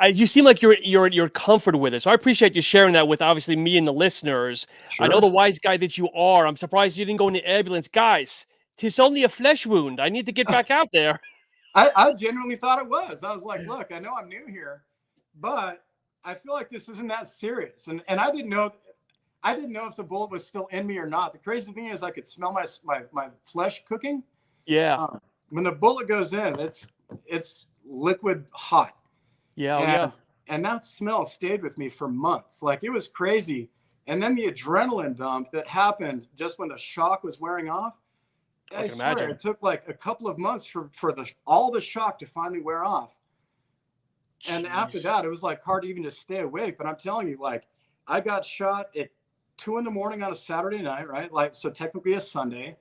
[SPEAKER 1] you seem like you're comfortable with it. So I appreciate you sharing that with obviously me and the listeners. Sure. I know the wise guy that you are. I'm surprised you didn't go in the ambulance, guys. 'Tis only a flesh wound. I need to get back out there.
[SPEAKER 2] I genuinely thought it was. I was like, look, I know I'm new here, but I feel like this isn't that serious. And I didn't know if the bullet was still in me or not. The crazy thing is I could smell my flesh cooking.
[SPEAKER 1] Yeah.
[SPEAKER 2] When the bullet goes in, it's liquid hot.
[SPEAKER 1] Yeah.
[SPEAKER 2] And that smell stayed with me for months. Like, it was crazy. And then the adrenaline dump that happened just when the shock was wearing off. I swear, imagine. It took like a couple of months for all the shock to finally wear off. Jeez. And after that, it was like hard even to stay awake. But I'm telling you, like, I got shot at 2 a.m. on a Saturday night, right? Like, so technically a Sunday.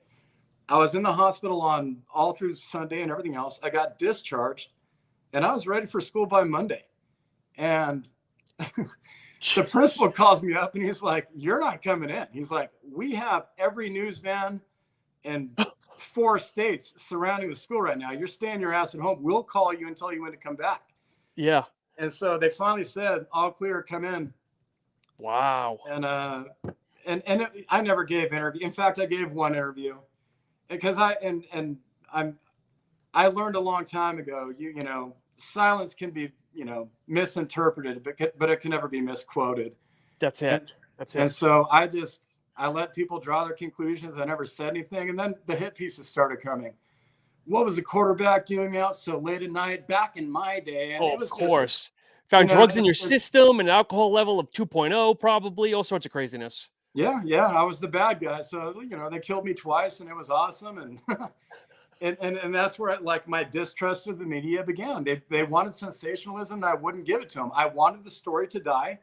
[SPEAKER 2] I was in the hospital on all through Sunday and everything else. I got discharged, and I was ready for school by Monday. And the principal calls me up, and he's like, you're not coming in. He's like, we have every news van in 4 states surrounding the school right now. You're staying your ass at home. We'll call you and tell you when to come back.
[SPEAKER 1] Yeah.
[SPEAKER 2] And so they finally said, all clear, come in.
[SPEAKER 1] Wow.
[SPEAKER 2] And I never gave interview. In fact, I gave one interview. Because I learned a long time ago, you know, silence can be, you know, misinterpreted, but it can never be misquoted.
[SPEAKER 1] That's it.
[SPEAKER 2] And so I let people draw their conclusions. I never said anything. And then the hit pieces started coming. What was the quarterback doing out so late at night back in my day? And it was, of course.
[SPEAKER 1] Found drugs in your system, an alcohol level of 2.0, probably, all sorts of craziness.
[SPEAKER 2] Yeah, I was the bad guy. So, you know, they killed me twice, and it was awesome. And and that's where like my distrust of the media began. They wanted sensationalism, and I wouldn't give it to them. I wanted the story to die,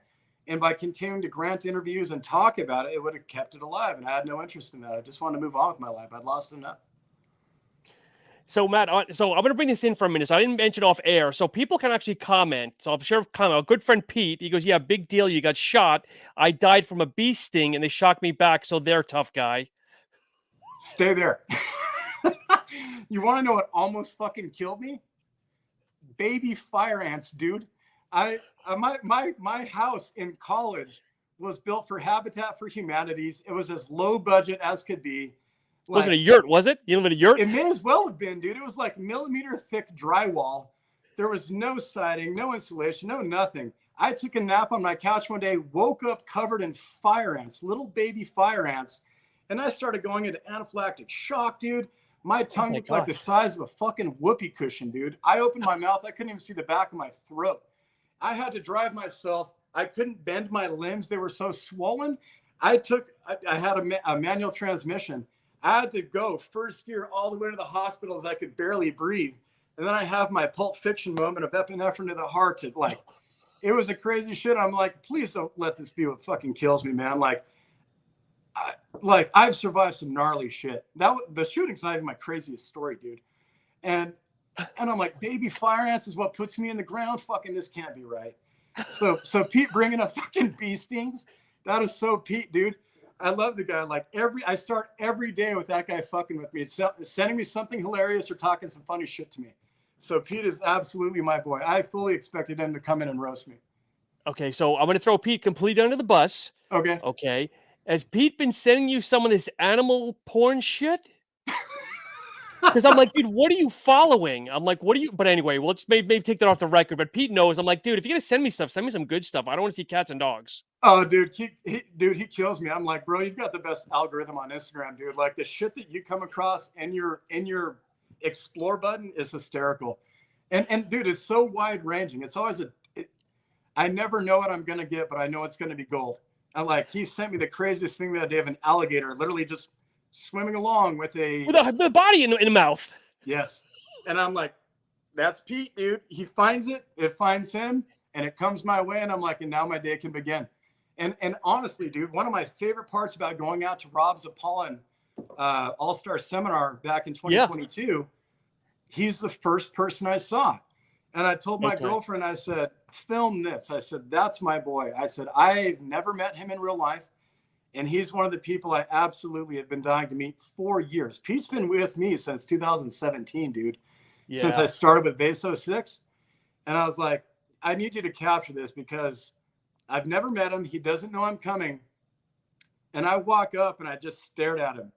[SPEAKER 2] and by continuing to grant interviews and talk about it, it would have kept it alive. And I had no interest in that. I just wanted to move on with my life. I'd lost enough.
[SPEAKER 1] So, Matt, so I'm going to bring this in for a minute. So I didn't mention off air. So people can actually comment. So I'm sure a good friend, Pete, he goes, yeah, big deal. You got shot. I died from a bee sting, and they shocked me back. So they're tough guy.
[SPEAKER 2] Stay there. You want to know what almost fucking killed me? Baby fire ants, dude. My house in college was built for Habitat for Humanities. It was as low budget as could be.
[SPEAKER 1] Like, wasn't a yurt, was it? You live in a yurt?
[SPEAKER 2] It may as well have been, dude. It was like millimeter thick drywall. There was no siding, no insulation, no nothing. I took a nap on my couch one day, woke up covered in fire ants, little baby fire ants. And I started going into anaphylactic shock, dude. My tongue looked like the size of a fucking whoopee cushion, dude. I opened my mouth. I couldn't even see the back of my throat. I had to drive myself. I couldn't bend my limbs. They were so swollen. I had a manual transmission. I had to go first gear all the way to the hospital as I could barely breathe. And then I have my Pulp Fiction moment of epinephrine to the heart. It was a crazy shit. I'm like, please don't let this be what fucking kills me, man. I've survived some gnarly shit. The shooting's not even my craziest story, dude. And I'm like, baby fire ants is what puts me in the ground. Fucking this can't be right. So Pete bringing up fucking bee stings. That is so Pete, dude. I love the guy. Like I start every day with that guy fucking with me. It's sending me something hilarious or talking some funny shit to me. So Pete is absolutely my boy. I fully expected him to come in and roast me.
[SPEAKER 1] Okay, so I'm going to throw Pete completely under the bus.
[SPEAKER 2] Okay.
[SPEAKER 1] Okay. Has Pete been sending you some of this animal porn shit? Because I'm like, dude, what are you following? I'm like, what are you? But anyway, well, let's maybe take that off the record. But Pete knows. I'm like, dude, if you're going to send me stuff, send me some good stuff. I don't want to see cats and dogs.
[SPEAKER 2] Oh, dude, he kills me. I'm like, bro, you've got the best algorithm on Instagram, dude. Like the shit that you come across in your explore button is hysterical. And dude, it's so wide ranging. It's always I never know what I'm going to get, but I know it's going to be gold. And like, he sent me the craziest thing the other day of an alligator literally just swimming along with
[SPEAKER 1] the body in the mouth.
[SPEAKER 2] Yes. And I'm like, that's Pete, dude. He finds it finds him, and it comes my way. And I'm like, and now my day can begin. And honestly, dude, one of my favorite parts about going out to Rob's Apollon All-Star Seminar back in 2022, he's the first person I saw. And I told my girlfriend, I said, film this. I said, that's my boy. I said, I've never met him in real life. And he's one of the people I absolutely have been dying to meet for years. Pete's been with me since 2017, dude. Yeah. Since I started with Vaso 6. And I was like, I need you to capture this because I've never met him. He doesn't know I'm coming. And I walk up and I just stared at him.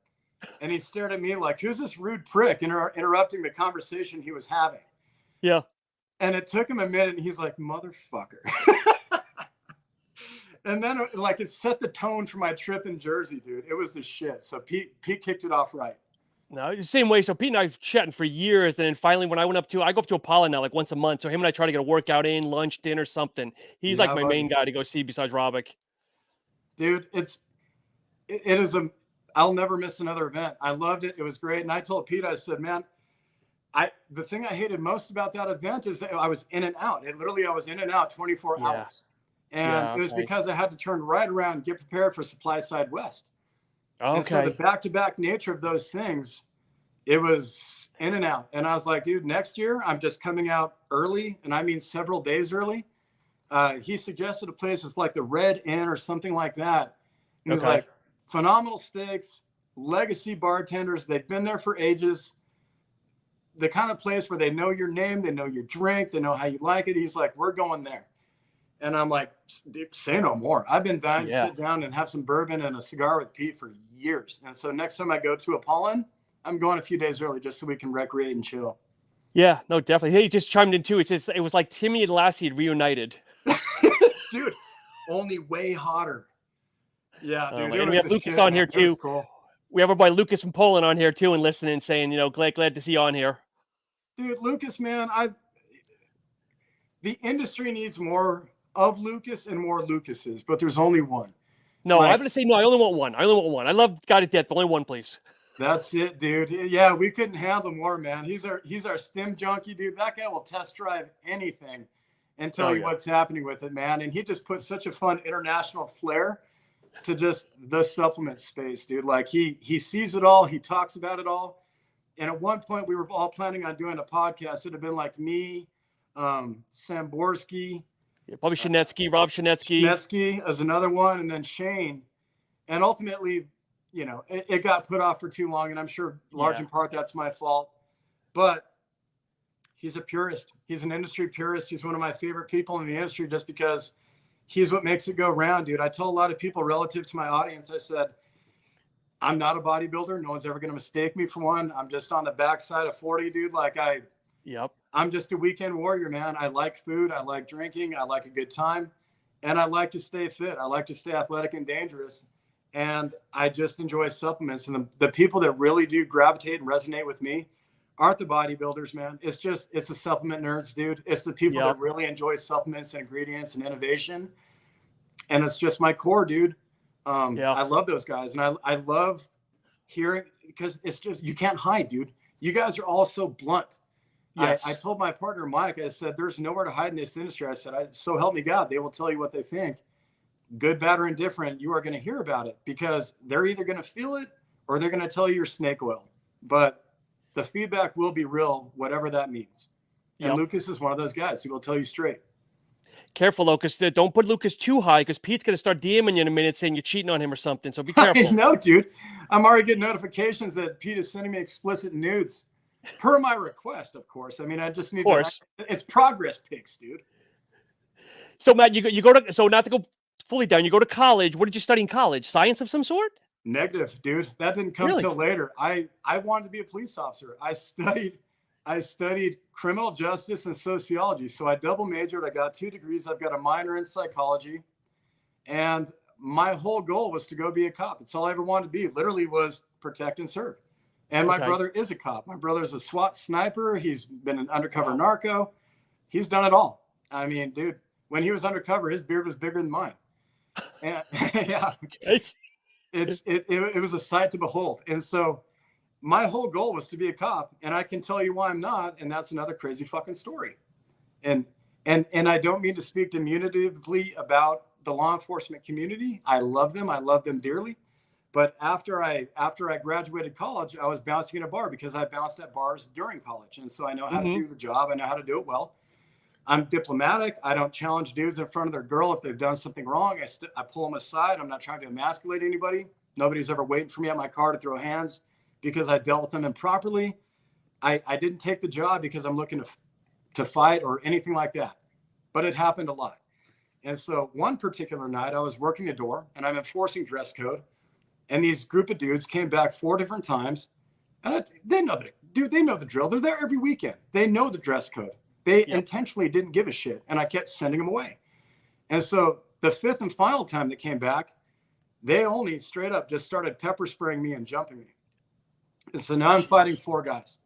[SPEAKER 2] And he stared at me like, who's this rude prick interrupting the conversation he was having?
[SPEAKER 1] Yeah.
[SPEAKER 2] And it took him a minute and he's like, motherfucker. And then like it set the tone for my trip in Jersey, dude. It was the shit. So Pete kicked it off right.
[SPEAKER 1] No, the same way. So Pete and I have chatting for years, and then finally, when I go up to Apollo now, like once a month. So him and I try to get a workout in, lunch, dinner, something. He's like my main guy to go see besides Robic.
[SPEAKER 2] Dude, it is I'll never miss another event. I loved it. It was great. And I told Pete, I said, man, the thing I hated most about that event is that I was in and out. I was in and out 24 hours. And it was because I had to turn right around and get prepared for Supply Side West. Okay. And so the back-to-back nature of those things, it was in and out. And I was like, dude, next year I'm just coming out early, and I mean several days early. He suggested a place that's like the Red Inn or something like that. And it was like phenomenal steaks, legacy bartenders. They've been there for ages. The kind of place where they know your name, they know your drink, they know how you like it. He's like, we're going there. And I'm like, dude, say no more. I've been dying to sit down and have some bourbon and a cigar with Pete for years. And so next time I go to Apollon, I'm going a few days early just so we can recreate and chill.
[SPEAKER 1] Yeah, no, definitely. Hey, he just chimed in too. It was like Timmy and Lassie had reunited.
[SPEAKER 2] Dude, only way hotter. Yeah, dude.
[SPEAKER 1] And we have Lucas on here too. Cool. We have our boy Lucas from Poland on here too and listening, saying, glad to see you on here.
[SPEAKER 2] Dude, Lucas, man, the industry needs more of Lucas and more Lucases, but there's only one.
[SPEAKER 1] No, I'm going to say no. I only want one. I love God to death, but only one, please.
[SPEAKER 2] That's it, dude. Yeah, we couldn't handle more, man. He's our stim junkie, dude. That guy will test drive anything and tell you what's happening with it, man. And he just puts such a fun international flair to just the supplement space, dude. Like he sees it all. He talks about it all. And at one point we were all planning on doing a podcast. It'd have been like me, Samborski,
[SPEAKER 1] probably Shanetsky, Rob Shanetsky.
[SPEAKER 2] Shanetsky as another one, and then Shane. And ultimately, it got put off for too long, and I'm sure large in part that's my fault. But he's a purist. He's an industry purist. He's one of my favorite people in the industry just because he's what makes it go round, dude. I tell a lot of people relative to my audience, I said, I'm not a bodybuilder. No one's ever going to mistake me for one. I'm just on the backside of 40, dude. Like I'm I'm just a weekend warrior, man. I like food. I like drinking. I like a good time. And I like to stay fit. I like to stay athletic and dangerous. And I just enjoy supplements. And the people that really do gravitate and resonate with me aren't the bodybuilders, man. It's the supplement nerds, dude. It's the people that really enjoy supplements and ingredients and innovation. And it's just my core, dude. I love those guys. And I love hearing, because it's just, you can't hide, dude. You guys are all so blunt. Yes. I told my partner, Mike, I said, there's nowhere to hide in this industry. I said, so help me God, they will tell you what they think. Good, bad, or indifferent, you are going to hear about it, because they're either going to feel it or they're going to tell you you're snake oil. But the feedback will be real, whatever that means. And Lucas is one of those guys. He will tell you straight.
[SPEAKER 1] Careful, though, because don't put Lucas too high, because Pete's going to start DMing you in a minute saying you're cheating on him or something. So be careful.
[SPEAKER 2] I know, dude. I'm already getting notifications that Pete is sending me explicit nudes. Per my request, of course. I mean, I just need it's progress pics, dude.
[SPEAKER 1] So, Matt, you go to, so not to go fully down, you go to college. What did you study in college? Science of some sort?
[SPEAKER 2] Negative, dude. That didn't come till later. I wanted to be a police officer. I studied criminal justice and sociology. So I double majored. I got 2 degrees. I've got a minor in psychology. And my whole goal was to go be a cop. It's all I ever wanted to be. Literally was protect and serve. And my brother is a cop. My brother's a SWAT sniper. He's been an undercover narco. He's done it all. I mean, dude, when he was undercover, his beard was bigger than mine. And it was a sight to behold. And so my whole goal was to be a cop, and I can tell you why I'm not. And that's another crazy fucking story. And I don't mean to speak diminutively about the law enforcement community. I love them. I love them dearly. But after I graduated college, I was bouncing in a bar, because I bounced at bars during college. And so I know how to do the job. I know how to do it well. I'm diplomatic. I don't challenge dudes in front of their girl if they've done something wrong. I pull them aside. I'm not trying to emasculate anybody. Nobody's ever waiting for me at my car to throw hands because I dealt with them improperly. I didn't take the job because I'm looking to fight or anything like that. But it happened a lot. And so one particular night, I was working the door, and I'm enforcing dress code. And these group of dudes came back 4 different times. And they know the drill. They're there every weekend. They know the dress code. They intentionally didn't give a shit. And I kept sending them away. And so the 5th and final time they came back, they only straight up just started pepper spraying me and jumping me. And so now I'm fighting 4 guys.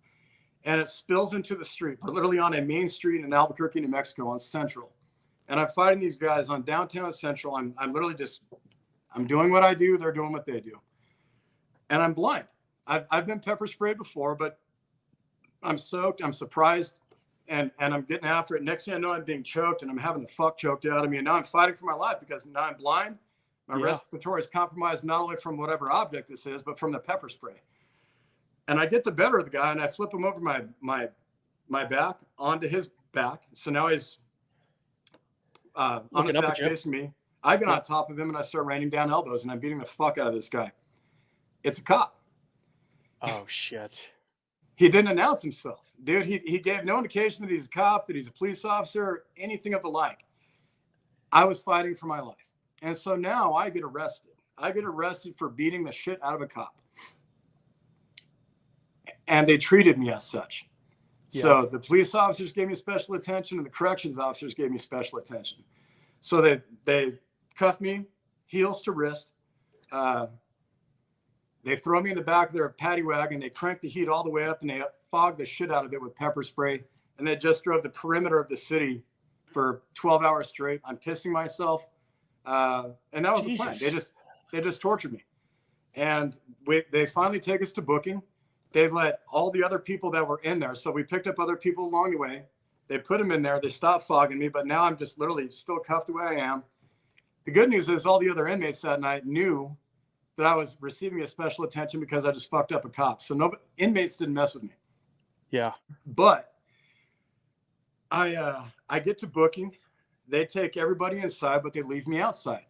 [SPEAKER 2] And it spills into the street. We're literally on a main street in Albuquerque, New Mexico, on Central. And I'm fighting these guys on downtown Central. I'm literally just... I'm doing what I do. They're doing what they do. And I'm blind. I've been pepper sprayed before, but I'm soaked. I'm surprised. And I'm getting after it. Next thing I know, I'm being choked, and I'm having the fuck choked out of me. And now I'm fighting for my life, because now I'm blind. My respiratory is compromised, not only from whatever object this is, but from the pepper spray. And I get the better of the guy, and I flip him over my back onto his back. So now he's on his back facing me. I get on top of him, and I start raining down elbows, and I'm beating the fuck out of this guy. It's a cop.
[SPEAKER 1] Oh, shit.
[SPEAKER 2] He didn't announce himself. Dude, he gave no indication that he's a cop, that he's a police officer, anything of the like. I was fighting for my life. And so now I get arrested. I get arrested for beating the shit out of a cop. And they treated me as such. Yeah. So the police officers gave me special attention, and the corrections officers gave me special attention. So they cuffed me, heels to wrist. They throw me in the back of their paddy wagon. They crank the heat all the way up, and they fog the shit out of it with pepper spray. And they just drove the perimeter of the city for 12 hours straight. I'm pissing myself. And that was the plan. They just tortured me. And they finally take us to booking. They let all the other people that were in there. So we picked up other people along the way. They put them in there. They stopped fogging me. But now I'm just literally still cuffed the way I am. The good news is all the other inmates that night knew that I was receiving a special attention because I just fucked up a cop. So inmates didn't mess with me. Yeah. But I get to booking. They take everybody inside, but they leave me outside.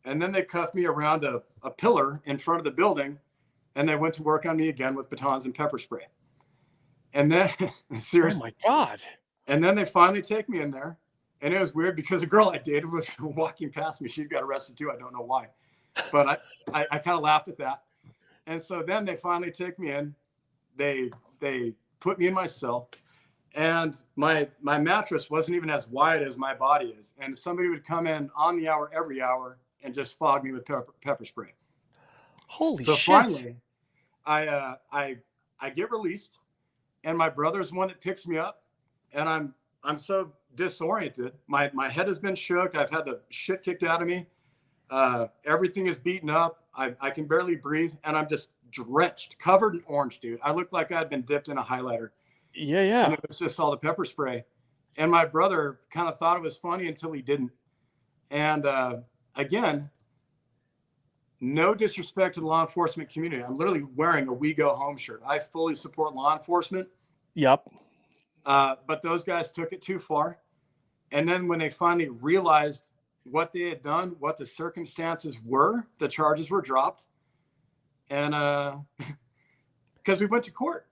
[SPEAKER 2] And then they cuff me around a pillar in front of the building, and they went to work on me again with batons and pepper spray. And then, seriously. Oh, my God. And then they finally take me in there. And it was weird because a girl I dated was walking past me. She got arrested too. I don't know why. But I kind of laughed at that. And so then they finally take me in. They put me in my cell. And my mattress wasn't even as wide as my body is. And somebody would come in on the hour, every hour, and just fog me with pepper spray.
[SPEAKER 1] Holy
[SPEAKER 2] So
[SPEAKER 1] shit.
[SPEAKER 2] finally, I get released, and my brother's the one that picks me up, and I'm so disoriented. My head has been shook. I've had the shit kicked out of me. Everything is beaten up. I can barely breathe, and I'm just drenched, covered in orange, dude. I looked like I'd been dipped in a highlighter.
[SPEAKER 1] Yeah,
[SPEAKER 2] And
[SPEAKER 1] yeah.
[SPEAKER 2] it was just all the pepper spray. And my brother kind of thought it was funny until he didn't. And again, no disrespect to the law enforcement community. I'm literally wearing a We Go Home shirt. I fully support law enforcement.
[SPEAKER 1] Yep.
[SPEAKER 2] But those guys took it too far. And then when they finally realized what they had done, what the circumstances were, the charges were dropped. And because we went to court.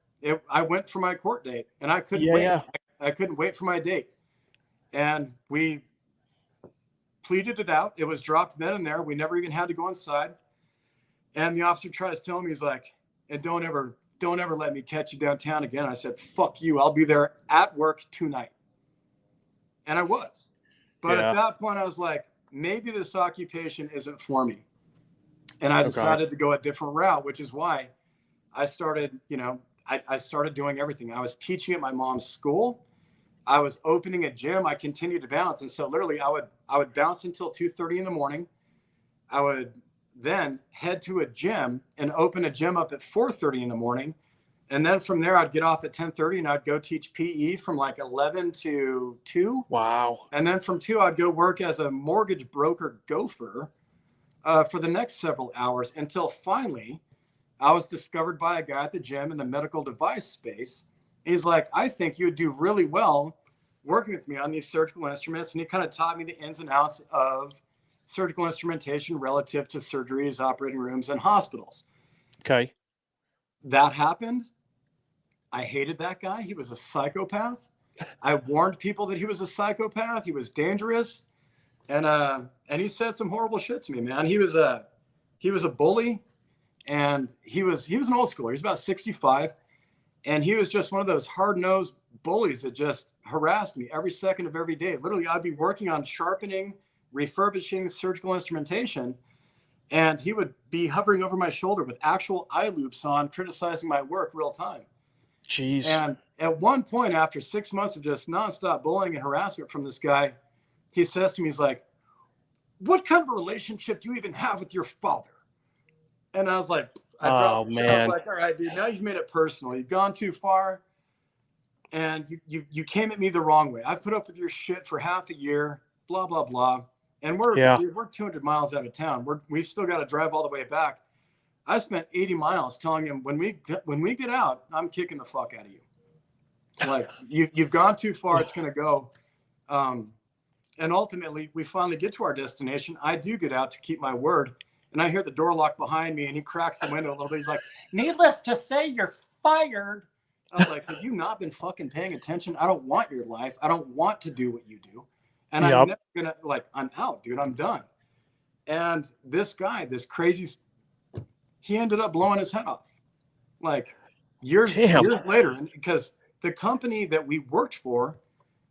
[SPEAKER 2] I went for my court date, and I couldn't wait.
[SPEAKER 1] Yeah.
[SPEAKER 2] I couldn't wait for my date. And we pleaded it out. It was dropped then and there. We never even had to go inside. And the officer tries telling me, he's like, and don't ever let me catch you downtown again. I said, fuck you. I'll be there at work tonight. And I was. But at that point, I was like, maybe this occupation isn't for me. And I decided to go a different route, which is why I started, I started doing everything. I was teaching at my mom's school. I was opening a gym. I continued to bounce. And so literally I would bounce until 2:30 in the morning. I would then head to a gym and open a gym up at 4:30 in the morning. And then from there, I'd get off at 10:30 and I'd go teach PE from like 11 to 2.
[SPEAKER 1] Wow.
[SPEAKER 2] And then from 2, I'd go work as a mortgage broker gopher for the next several hours until finally I was discovered by a guy at the gym in the medical device space. He's like, I think you'd do really well working with me on these surgical instruments. And he kind of taught me the ins and outs of surgical instrumentation relative to surgeries, operating rooms, and hospitals.
[SPEAKER 1] Okay.
[SPEAKER 2] That happened. I hated that guy. He was a psychopath. I warned people that he was a psychopath. He was dangerous. And he said some horrible shit to me, man. He was a bully. And he was an old schooler. He was about 65. And he was just one of those hard-nosed bullies that just harassed me every second of every day. Literally, I'd be working on sharpening, refurbishing surgical instrumentation. And he would be hovering over my shoulder with actual eye loops on, criticizing my work real time.
[SPEAKER 1] Jeez.
[SPEAKER 2] And at one point, after 6 months of just nonstop bullying and harassment from this guy, he says to me, he's like, what kind of a relationship do you even have with your father? And I was like, I dropped the shit. I was like, all right, dude, now you've made it personal. You've gone too far. And you came at me the wrong way. I've put up with your shit for half a year, blah, blah, blah. And we're 200 miles out of town. We've still got to drive all the way back. I spent 80 miles telling him, when we get out, I'm kicking the fuck out of you. Like, you've gone too far. It's going to go. And ultimately, we finally get to our destination. I do get out to keep my word. And I hear the door lock behind me, and he cracks the window a little bit. He's like, needless to say, you're fired. I was like, have you not been fucking paying attention? I don't want your life. I don't want to do what you do. And I'm never going to, I'm out, dude. I'm done. And this guy, this crazy, he ended up blowing his head off. Like years later. And because the company that we worked for,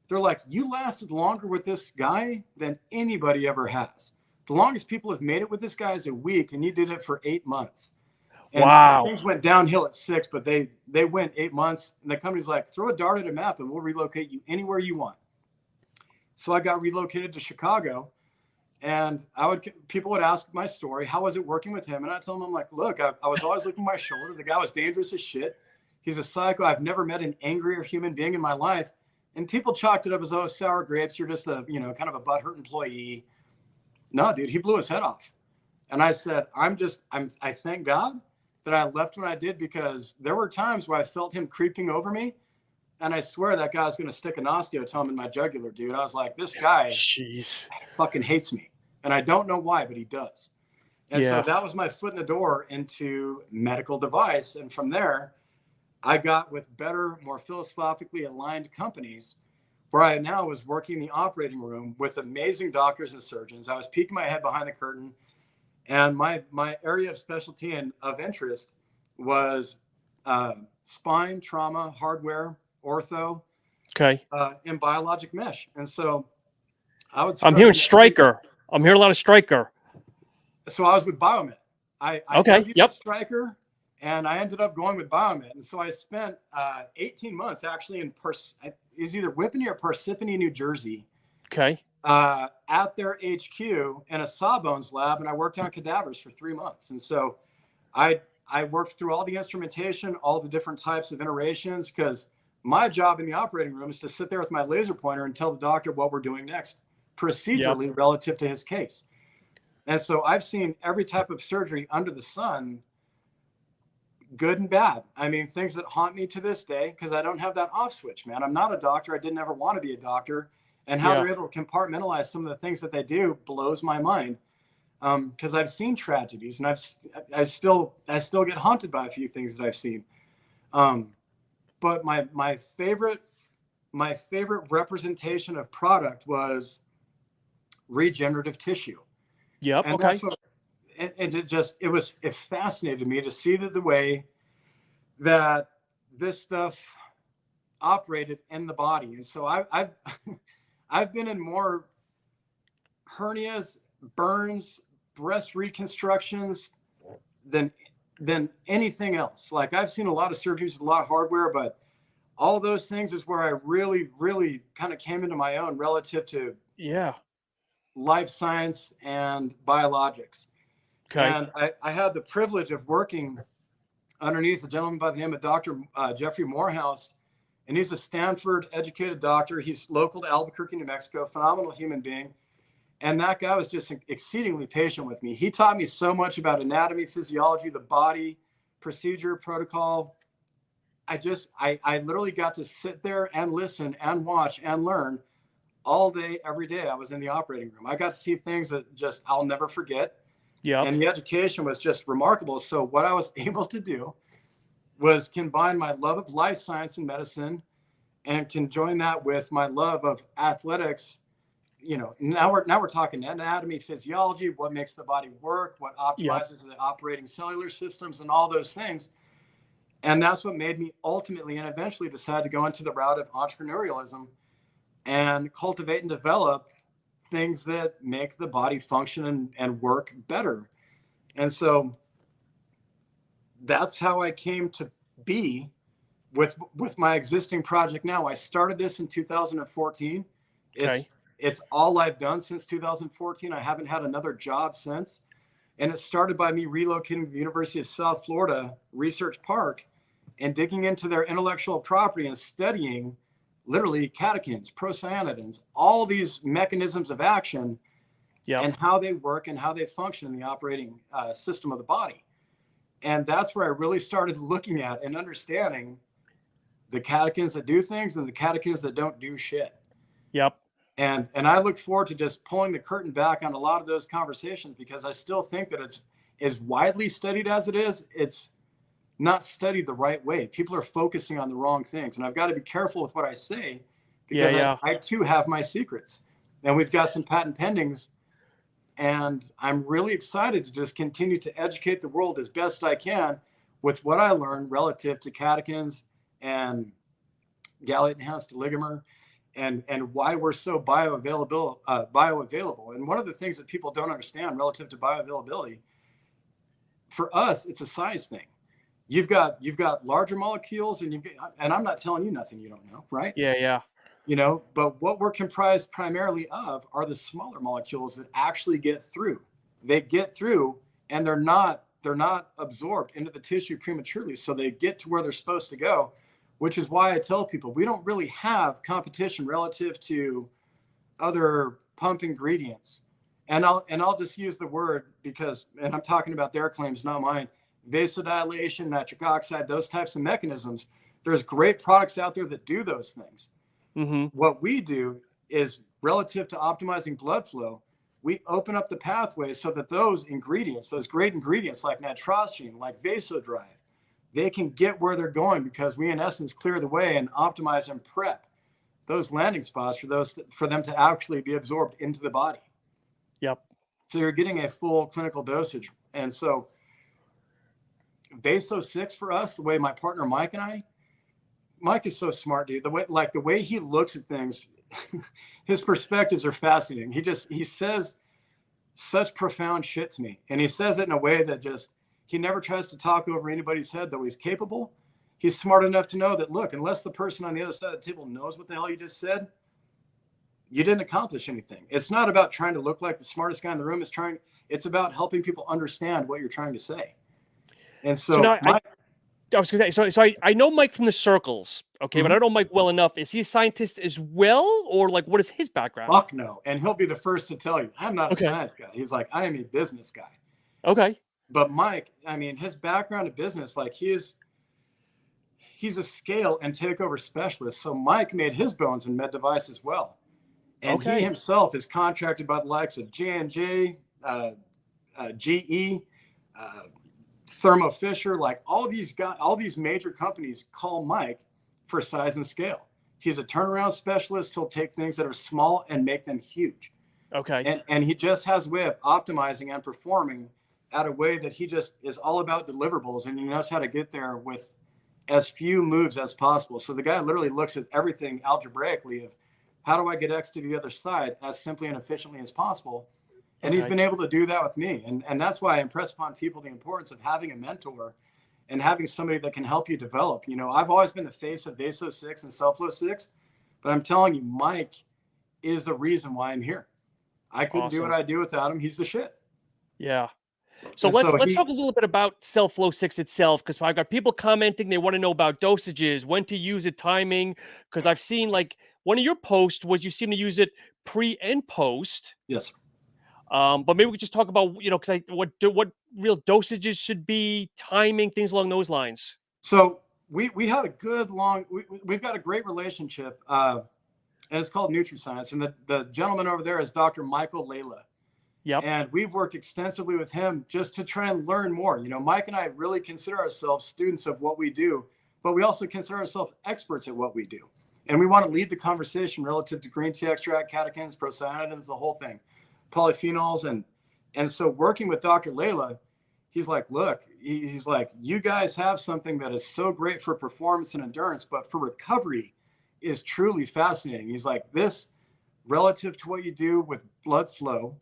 [SPEAKER 2] they're like, you lasted longer with this guy than anybody ever has. The longest people have made it with this guy is a week, and you did it for 8 months. And things went downhill at 6, but they went 8 months. And the company's like, throw a dart at a map and we'll relocate you anywhere you want. So I got relocated to Chicago, and people would ask my story. How was it working with him? And I tell them, I'm like, look, I was always looking my shoulder. The guy was dangerous as shit. He's a psycho. I've never met an angrier human being in my life. And people chalked it up as, oh, sour grapes. You're just a, kind of a butthurt employee. No, dude, he blew his head off. And I said, I thank God that I left when I did, because there were times where I felt him creeping over me. And I swear that guy's going to stick an osteotome in my jugular, dude. I was like, this guy fucking hates me. And I don't know why, but he does. And so that was my foot in the door into medical device. And from there, I got with better, more philosophically aligned companies, where I now was working in the operating room with amazing doctors and surgeons. I was peeking my head behind the curtain. And my area of specialty and of interest was spine, trauma, hardware, ortho.
[SPEAKER 1] Okay.
[SPEAKER 2] In biologic mesh. And so I would.
[SPEAKER 1] I'm hearing Stryker. I'm hearing a lot of Stryker.
[SPEAKER 2] So I was with Biomed. I
[SPEAKER 1] Okay.
[SPEAKER 2] interviewed
[SPEAKER 1] Yep.
[SPEAKER 2] with Stryker, and I ended up going with Biomed. And so I spent 18 months actually in is either Whippany or Parsippany, New Jersey.
[SPEAKER 1] Okay.
[SPEAKER 2] At their HQ in a Sawbones lab, and I worked on cadavers for 3 months. And so I worked through all the instrumentation, all the different types of iterations, because my job in the operating room is to sit there with my laser pointer and tell the doctor what we're doing next procedurally relative to his case. And so I've seen every type of surgery under the sun, good and bad. I mean, things that haunt me to this day, because I don't have that off switch, man. I'm not a doctor. I didn't ever want to be a doctor. And how they're able to compartmentalize some of the things that they do blows my mind. Because I've seen tragedies, and I still get haunted by a few things that I've seen. But my favorite representation of product was regenerative tissue.
[SPEAKER 1] Yep.
[SPEAKER 2] And
[SPEAKER 1] okay.
[SPEAKER 2] That's what, and it fascinated me to see the way that this stuff operated in the body. And so I've been in more hernias, burns, breast reconstructions than anything else. Like, I've seen a lot of surgeries, a lot of hardware, but all those things is where I really, really kind of came into my own relative to life science and biologics. Okay. And I had the privilege of working underneath a gentleman by the name of Dr. Jeffrey Morehouse, and he's a Stanford educated doctor. He's local to Albuquerque, New Mexico, phenomenal human being. And that guy was just exceedingly patient with me. He taught me so much about anatomy, physiology, the body, procedure, protocol. I literally got to sit there and listen and watch and learn all day, every day. I was in the operating room. I got to see things that just I'll never forget. Yeah. And the education was just remarkable. So what I was able to do was combine my love of life science and medicine, and conjoin that with my love of athletics. You know, now we're talking anatomy, physiology, what makes the body work, what optimizes the operating cellular systems, and all those things. And that's what made me ultimately and eventually decide to go into the route of entrepreneurialism and cultivate and develop things that make the body function and work better. And so that's how I came to be with my existing project now. I started this in 2014. It's all I've done since 2014. I haven't had another job since. And it started by me relocating to the University of South Florida Research Park and digging into their intellectual property and studying literally catechins, procyanidins, all these mechanisms of action and how they work and how they function in the operating system of the body. And that's where I really started looking at and understanding the catechins that do things and the catechins that don't do shit. And I look forward to just pulling the curtain back on a lot of those conversations, because I still think that it's as widely studied as it is, it's not studied the right way. People are focusing on the wrong things. And I've got to be careful with what I say, because I too have my secrets. And we've got some patent pendings. And I'm really excited to just continue to educate the world as best I can with what I learned relative to catechins and gallate enhanced oligomer. And why we're so bioavailable. And one of the things that people don't understand relative to bioavailability, for us, it's a size thing. You've got larger molecules, and I'm not telling you nothing you don't know, right? Yeah. You know, but what we're comprised primarily of are the smaller molecules that actually get through. They get through, and they're not absorbed into the tissue prematurely, so they get to where they're supposed to go. Which is why I tell people we don't really have competition relative to other pump ingredients. And I'll just use the word because, and I'm talking about their claims, not mine, vasodilation, nitric oxide, those types of mechanisms. There's great products out there that do those things. Mm-hmm. What we do is relative to optimizing blood flow, we open up the pathway so that those ingredients, those great ingredients like nitrosamine, like vasodrive, they can get where they're going, because we in essence clear the way and optimize and prep those landing spots for them to actually be absorbed into the body. So you're getting a full clinical dosage. And so Vaso 6 for us, the way my partner Mike and I, Mike is so smart, dude. The way he looks at things, his perspectives are fascinating. He says such profound shit to me, and he says it in a way that just he never tries to talk over anybody's head. Though he's capable, he's smart enough to know that look, unless the person on the other side of the table knows what the hell you just said, you didn't accomplish anything. It's not about trying to look like the smartest guy in the room. It's about helping people understand what you're trying to say. And
[SPEAKER 1] So
[SPEAKER 2] so
[SPEAKER 1] now I was gonna say, I know Mike from the circles, okay, but I don't know Mike well enough. Is he a scientist as well, or like what is his background?
[SPEAKER 2] fuck no. And he'll be the first to tell you, I'm not a
[SPEAKER 1] Okay.
[SPEAKER 2] science guy. He's like, I am a business guy.
[SPEAKER 1] Okay.
[SPEAKER 2] But Mike, I mean, his background in business, like he's a scale and takeover specialist. So Mike made his bones in med device as well. And he himself is contracted by the likes of J&J, GE, Thermo Fisher, like all these major companies call Mike for size and scale. He's a turnaround specialist. He'll take things that are small and make them huge.
[SPEAKER 1] Okay.
[SPEAKER 2] And he just has a way of optimizing and performing at a way that he just is all about deliverables, and he knows how to get there with as few moves as possible. So the guy literally looks at everything algebraically of how do I get X to the other side as simply and efficiently as possible. And he's been able to do that with me. And that's why I impress upon people the importance of having a mentor and having somebody that can help you develop. You know, I've always been the face of Vaso 6 and Self-Flow 6, but I'm telling you, Mike is the reason why I'm here. I couldn't do what I do without him. He's the shit.
[SPEAKER 1] Yeah. So let's talk a little bit about Self-Flow 6 itself, because I've got people commenting, they want to know about dosages, when to use it, timing, because I've seen like one of your posts was you seem to use it pre and post.
[SPEAKER 2] Yes.
[SPEAKER 1] But maybe we could just talk about, you know, because what real dosages should be, timing, things along those lines.
[SPEAKER 2] So we had a good we've got a great relationship, and it's called NutriScience. And the gentleman over there is Dr. Michael Layla.
[SPEAKER 1] Yep.
[SPEAKER 2] And we've worked extensively with him just to try and learn more. You know, Mike and I really consider ourselves students of what we do, but we also consider ourselves experts at what we do. And we want to lead the conversation relative to green tea extract, catechins, procyanidins, the whole thing, polyphenols. And so working with Dr. Layla, he's like, look, he's like, you guys have something that is so great for performance and endurance, but for recovery is truly fascinating. He's like, this relative to what you do with blood flow,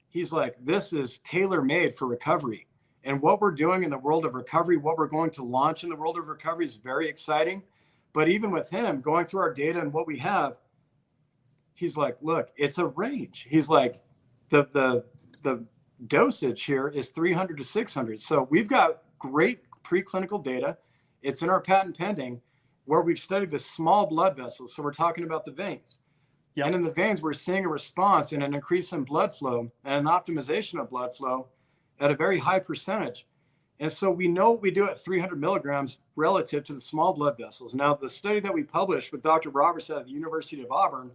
[SPEAKER 2] he's like, this is tailor-made for recovery. And what we're doing in the world of recovery, what we're going to launch in the world of recovery is very exciting. But even with him going through our data and what we have, he's like, look, it's a range. He's like, the dosage here is 300 to 600. So we've got great preclinical data. It's in our patent pending where we've studied the small blood vessels. So we're talking about the veins. Yep. And in the veins, we're seeing a response and an increase in blood flow and an optimization of blood flow at a very high percentage. And so we know what we do at 300 milligrams relative to the small blood vessels. Now, the study that we published with Dr. Roberts at the University of Auburn,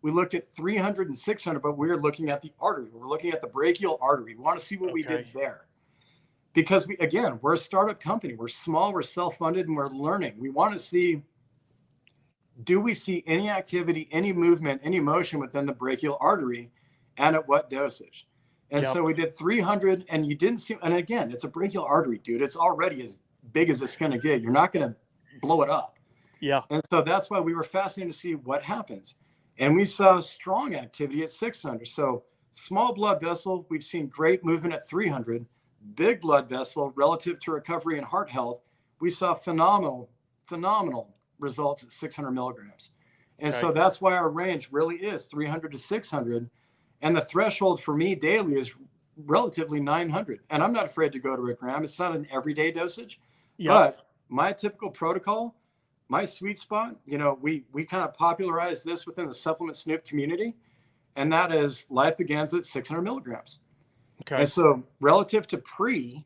[SPEAKER 2] we looked at 300 and 600, but we're looking at the artery. We're looking at the brachial artery. We want to see what we did there. Because we're a startup company. We're small, we're self-funded, and we're learning. We want to see, do we see any activity, any movement, any motion within the brachial artery, and at what dosage? And so we did 300, and you didn't see, and again, it's a brachial artery, dude. It's already as big as it's going to get. You're not going to blow it up. Yeah. And so that's why we were fascinated to see what happens. And we saw strong activity at 600. So small blood vessel, we've seen great movement at 300. Big blood vessel relative to recovery and heart health, we saw phenomenal results at 600 milligrams. And so that's why our range really is 300 to 600. And the threshold for me daily is relatively 900. And I'm not afraid to go to a gram. It's not an everyday dosage. But my typical protocol, my sweet spot, you know, we kind of popularized this within the supplement snoop community. And that is life begins at 600 milligrams. Okay. And so relative to pre,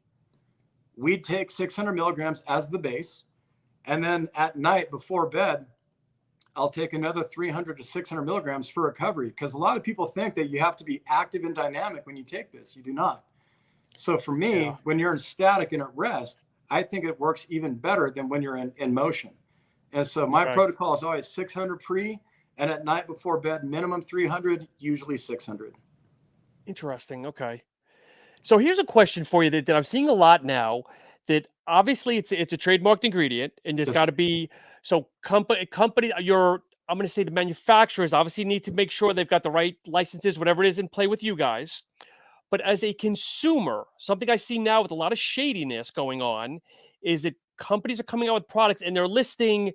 [SPEAKER 2] we'd take 600 milligrams as the base. And then at night before bed, I'll take another 300 to 600 milligrams for recovery, because a lot of people think that you have to be active and dynamic when you take this. You do not. So for me, when you're in static and at rest, I think it works even better than when you're in motion. And so my protocol is always 600 pre, and at night before bed, minimum 300, usually 600.
[SPEAKER 1] Interesting. Okay. So here's a question for you that I'm seeing a lot now, that obviously it's a trademarked ingredient, and there's got to be So company, I'm going to say the manufacturers obviously need to make sure they've got the right licenses, whatever it is, in play with you guys. But as a consumer, something I see now with a lot of shadiness going on is that companies are coming out with products and they're listing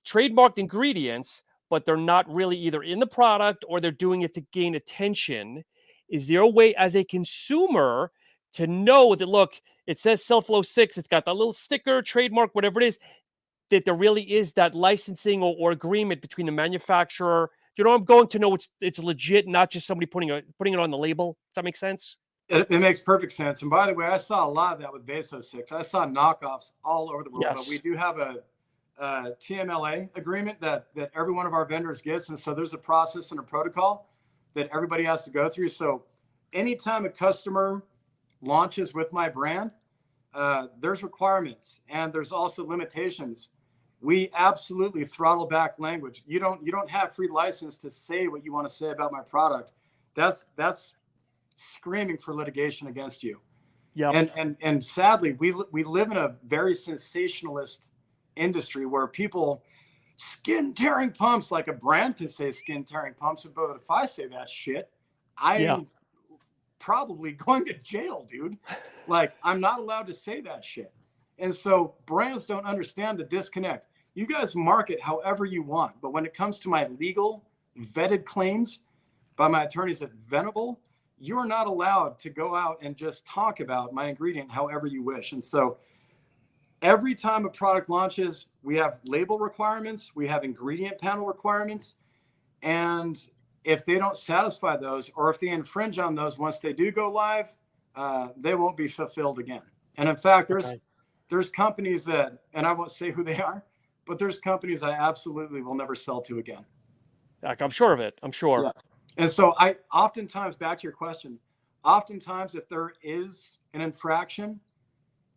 [SPEAKER 1] trademarked ingredients, but they're not really either in the product or they're doing it to gain attention. Is there a way as a consumer to know that, look, it says Cellflow 6, it's got that little sticker, trademark, whatever it is, that there really is that licensing or agreement between the manufacturer? I'm going to know it's legit, not just somebody putting it on the label. Does that make sense?
[SPEAKER 2] It makes perfect sense. And by the way, I saw a lot of that with Vaso 6. I saw knockoffs all over the world, but we
[SPEAKER 1] Yes.
[SPEAKER 2] do have a TMLA agreement that every one of our vendors gets. And so there's a process and a protocol that everybody has to go through. So anytime a customer launches with my brand, there's requirements and there's also limitations. We absolutely throttle back language. You don't have free license to say what you want to say about my product. That's screaming for litigation against you.
[SPEAKER 1] Yeah.
[SPEAKER 2] And sadly, we live in a very sensationalist industry where people skin tearing pumps, like a brand can say skin tearing pumps, but if I say that shit, I'm probably going to jail, dude. Like, I'm not allowed to say that shit. And so brands don't understand the disconnect. You guys market however you want, but when it comes to my legal vetted claims by my attorneys at Venable, you are not allowed to go out and just talk about my ingredient however you wish. And so every time a product launches, we have label requirements, we have ingredient panel requirements, and if they don't satisfy those, or if they infringe on those once they do go live, they won't be fulfilled again. And in fact, there's companies that, and I won't say who they are, but there's companies I absolutely will never sell to again.
[SPEAKER 1] I'm sure of it. I'm sure.
[SPEAKER 2] Yeah. And so I oftentimes, back to your question, oftentimes if there is an infraction,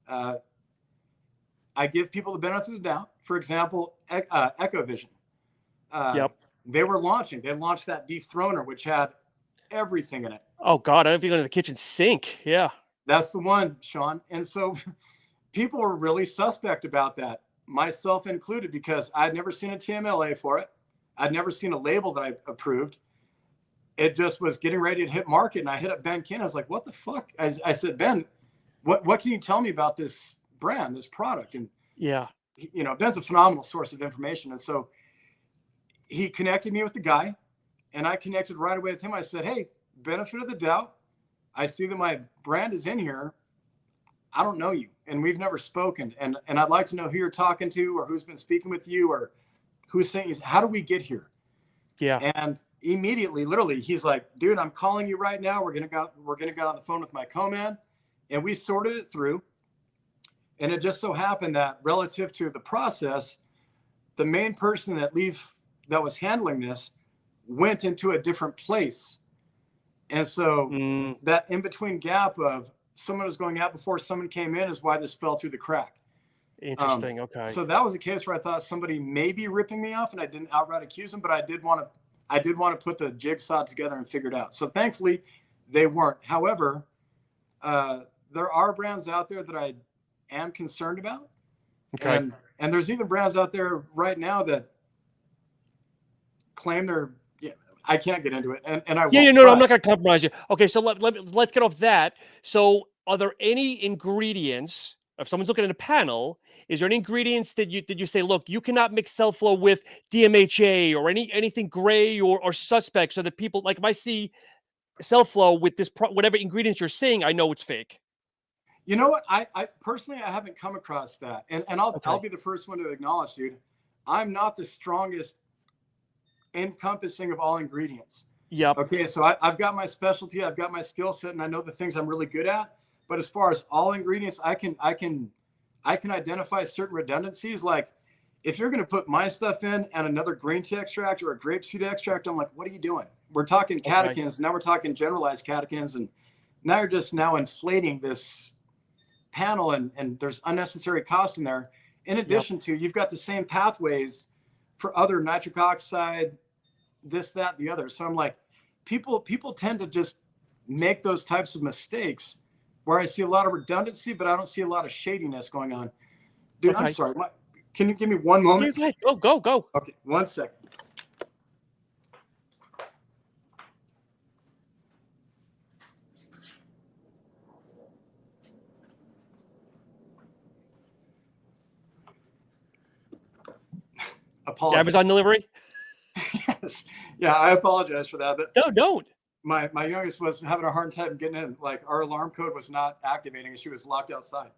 [SPEAKER 2] I give people the benefit of the doubt. For example, EchoVision. They launched that dethroner, which had everything in it.
[SPEAKER 1] Oh God, I don't think under the kitchen sink. Yeah.
[SPEAKER 2] That's the one, Sean. And so people were really suspect about that, myself included, because I'd never seen a TMLA for it. I'd never seen a label that I approved. It just was getting ready to hit market. And I hit up Ben King. I was like, what the fuck? I said, Ben, what can you tell me about this brand, this product? And Ben's a phenomenal source of information. And so he connected me with the guy, and I connected right away with him. I said, hey, benefit of the doubt. I see that my brand is in here. I don't know you, and we've never spoken. And I'd like to know who you're talking to, or who's been speaking with you, or who's saying, how do we get here?
[SPEAKER 1] Yeah.
[SPEAKER 2] And immediately, literally, he's like, dude, I'm calling you right now. We're gonna go on the phone with my co-man. And we sorted it through. And it just so happened that relative to the process, the main person that was handling this went into a different place. And so that in-between gap of someone was going out before someone came in is why this fell through the crack.
[SPEAKER 1] Interesting. Okay.
[SPEAKER 2] So that was a case where I thought somebody may be ripping me off, and I didn't outright accuse them, but I did want to put the jigsaw together and figure it out. So thankfully they weren't. However, there are brands out there that I am concerned about. Okay. And there's even brands out there right now that claim they're, I can't get into it. And I won't.
[SPEAKER 1] No, I'm not going to compromise you. Okay. So let's get off that. So are there any ingredients, if someone's looking at a panel, is there any ingredients that you say, look, you cannot mix Cellflow with DMHA or anything gray or suspect, so that people, like, if I see Cellflow with this, whatever ingredients you're saying, I know it's fake?
[SPEAKER 2] You know what? I personally, I haven't come across that. And I'll be the first one to acknowledge, dude, I'm not the strongest encompassing of all ingredients.
[SPEAKER 1] Yep.
[SPEAKER 2] Okay. So I've got my specialty, I've got my skill set, and I know the things I'm really good at. But as far as all ingredients, I can identify certain redundancies. Like if you're going to put my stuff in and another green tea extract or a grapeseed extract, I'm like, what are you doing? We're talking catechins. Now we're talking generalized catechins. And now you're just inflating this panel, and there's unnecessary cost in there. In addition to, you've got the same pathways for other nitric oxide, this, that, the other. So I'm like, people tend to just make those types of mistakes where I see a lot of redundancy, but I don't see a lot of shadiness going on. Dude, I'm sorry. Can you give me one moment?
[SPEAKER 1] Go ahead. Go.
[SPEAKER 2] Okay, 1 second. Apologize.
[SPEAKER 1] Amazon delivery?
[SPEAKER 2] Yes. Yeah, I apologize for that.
[SPEAKER 1] No, don't.
[SPEAKER 2] My youngest was having a hard time getting in. Like, our alarm code was not activating and she was locked outside.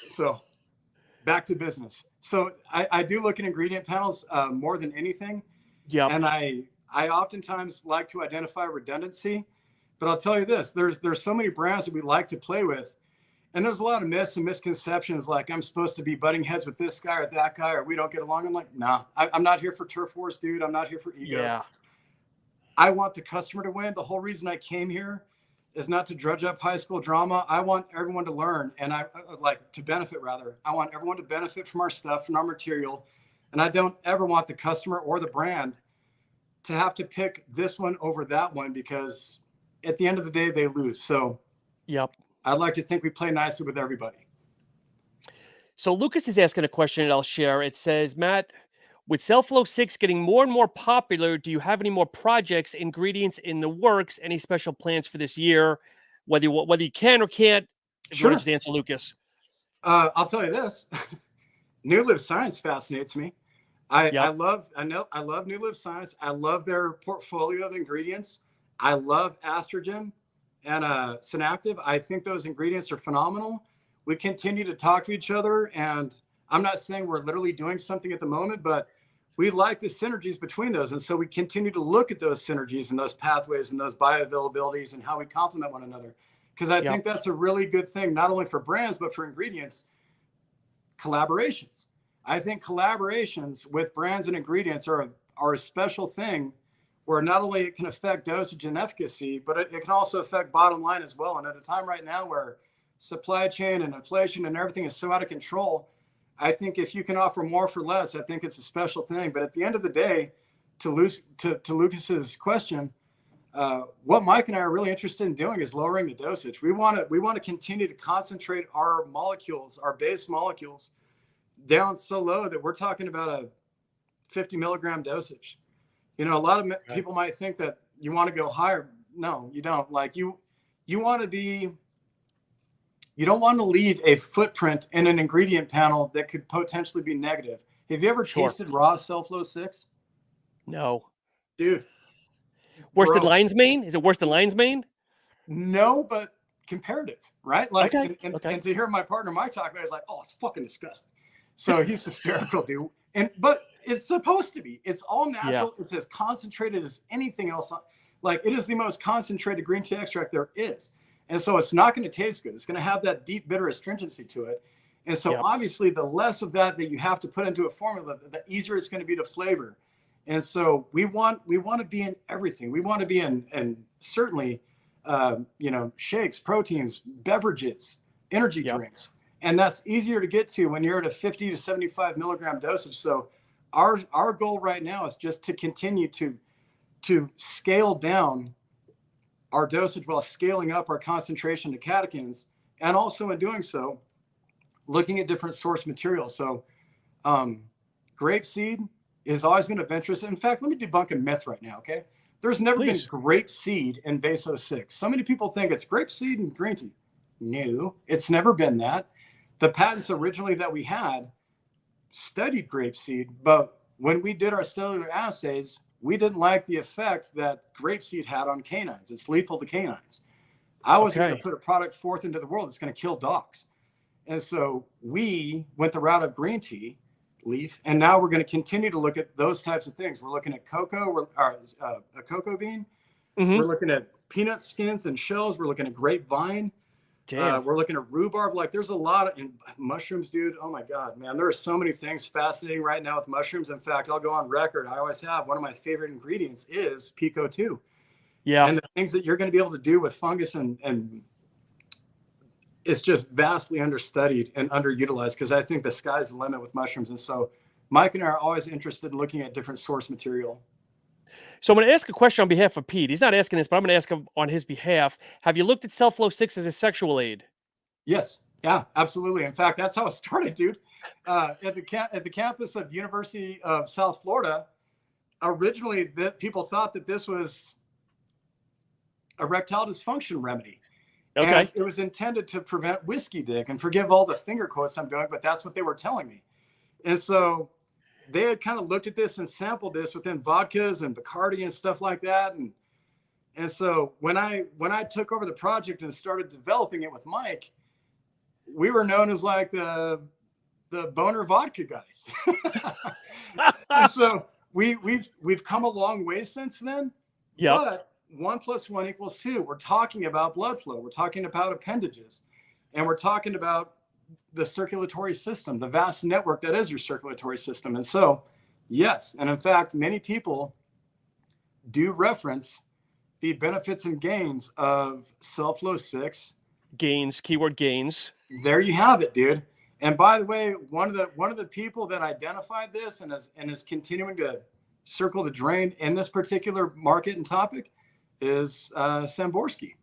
[SPEAKER 2] So back to business. So I do look at ingredient panels more than anything.
[SPEAKER 1] Yeah.
[SPEAKER 2] And I oftentimes like to identify redundancy, but I'll tell you this, there's so many brands that we like to play with. And there's a lot of myths and misconceptions, like I'm supposed to be butting heads with this guy or that guy, or we don't get along. I'm like, nah, I'm not here for turf wars, dude. I'm not here for egos.
[SPEAKER 1] Yeah.
[SPEAKER 2] I want the customer to win. The whole reason I came here is not to drudge up high school drama. I want everyone to learn, and I like to benefit, rather. I want everyone to benefit from our stuff, from our material. And I don't ever want the customer or the brand to have to pick this one over that one, because at the end of the day, they lose. So
[SPEAKER 1] yep.
[SPEAKER 2] I'd like to think we play nicely with everybody.
[SPEAKER 1] So Lucas is asking a question that I'll share. It says, Matt, with CellFlow 6 getting more and more popular, do you have any more projects, ingredients in the works, any special plans for this year? Whether you can or can't,
[SPEAKER 2] Sure.
[SPEAKER 1] Just answer Lucas.
[SPEAKER 2] I'll tell you this. New Live Science fascinates me. I love New Live Science. I love their portfolio of ingredients. I love Astrogen and Synactive. I think those ingredients are phenomenal. We continue to talk to each other, and I'm not saying we're literally doing something at the moment, but we like the synergies between those. And so we continue to look at those synergies and those pathways and those bioavailabilities and how we complement one another. Because I think that's a really good thing, not only for brands, but for ingredients. Collaborations. I think collaborations with brands and ingredients are a special thing, where not only it can affect dosage and efficacy, but it can also affect bottom line as well. And at a time right now where supply chain and inflation and everything is so out of control, I think if you can offer more for less, I think it's a special thing. But at the end of the day, to Lucas's question, what Mike and I are really interested in doing is lowering the dosage. We want to continue to concentrate our molecules, our base molecules, down so low that we're talking about a 50 milligram dosage. You know, a lot of people might think that you want to go higher. No, you don't. Like you want to be. You don't want to leave a footprint in an ingredient panel that could potentially be negative. Have you ever tasted raw CellFlow 6?
[SPEAKER 1] No.
[SPEAKER 2] Dude.
[SPEAKER 1] Worse than Lion's Mane? Is it worse than Lion's Mane?
[SPEAKER 2] No, but comparative, right? Like,
[SPEAKER 1] okay.
[SPEAKER 2] And to hear my partner Mike talk about it, it's like, oh, it's fucking disgusting. So he's hysterical, dude. But it's supposed to be. It's all natural. Yeah. It's as concentrated as anything else. Like, it is the most concentrated green tea extract there is. And so it's not going to taste good. It's going to have that deep, bitter astringency to it. And so obviously the less of that you have to put into a formula, the easier it's going to be to flavor. And so we want to be in everything. We want to be in certainly, shakes, proteins, beverages, energy drinks. And that's easier to get to when you're at a 50 to 75 milligram dosage. So our goal right now is just to continue to scale down our dosage while scaling up our concentration to catechins, and also in doing so, looking at different source materials. So grapeseed has always been of interest. In fact, let me debunk a myth right now, okay? There's never been grapeseed in Vaso 6. So many people think it's grapeseed and green tea. No, it's never been that. The patents originally that we had studied grapeseed, but when we did our cellular assays, we didn't like the effect that grapeseed had on canines. It's lethal to canines. I wasn't going to put a product forth into the world that's going to kill dogs. And so we went the route of green tea leaf, and now we're going to continue to look at those types of things. We're looking at cocoa, a cocoa bean. Mm-hmm. We're looking at peanut skins and shells. We're looking at grapevine. We're looking at rhubarb. Like, there's a lot of mushrooms, dude. Oh my God, man. There are so many things fascinating right now with mushrooms. In fact, I'll go on record. I always have. One of my favorite ingredients is Pico 2. Yeah. And the things that you're going to be able to do with fungus and it's just vastly understudied and underutilized, because I think the sky's the limit with mushrooms. And so Mike and I are always interested in looking at different source material.
[SPEAKER 1] So I'm going to ask a question on behalf of Pete. He's not asking this, but I'm going to ask him on his behalf. Have you looked at CellFlow 6 as a sexual aid?
[SPEAKER 2] Yes. Yeah, absolutely. In fact, that's how it started, dude. at the campus of University of South Florida. Originally, people thought that this was erectile dysfunction remedy.
[SPEAKER 1] Okay.
[SPEAKER 2] And it was intended to prevent whiskey dick, and forgive all the finger quotes I'm doing, but that's what they were telling me. And so they had kind of looked at this and sampled this within vodkas and Bacardi and stuff like that. And so when I took over the project and started developing it with Mike, we were known as like the boner vodka guys. And so we've come a long way since then.
[SPEAKER 1] Yeah.
[SPEAKER 2] But 1 + 1 = 2. We're talking about blood flow. We're talking about appendages, and we're talking about the circulatory system, the vast network that is your circulatory system. And so, yes, and in fact, many people do reference the benefits and gains of Cellflow 6.
[SPEAKER 1] Gains, keyword gains.
[SPEAKER 2] There you have it, dude. And by the way, one of the people that identified this and is continuing to circle the drain in this particular market and topic is Samborski.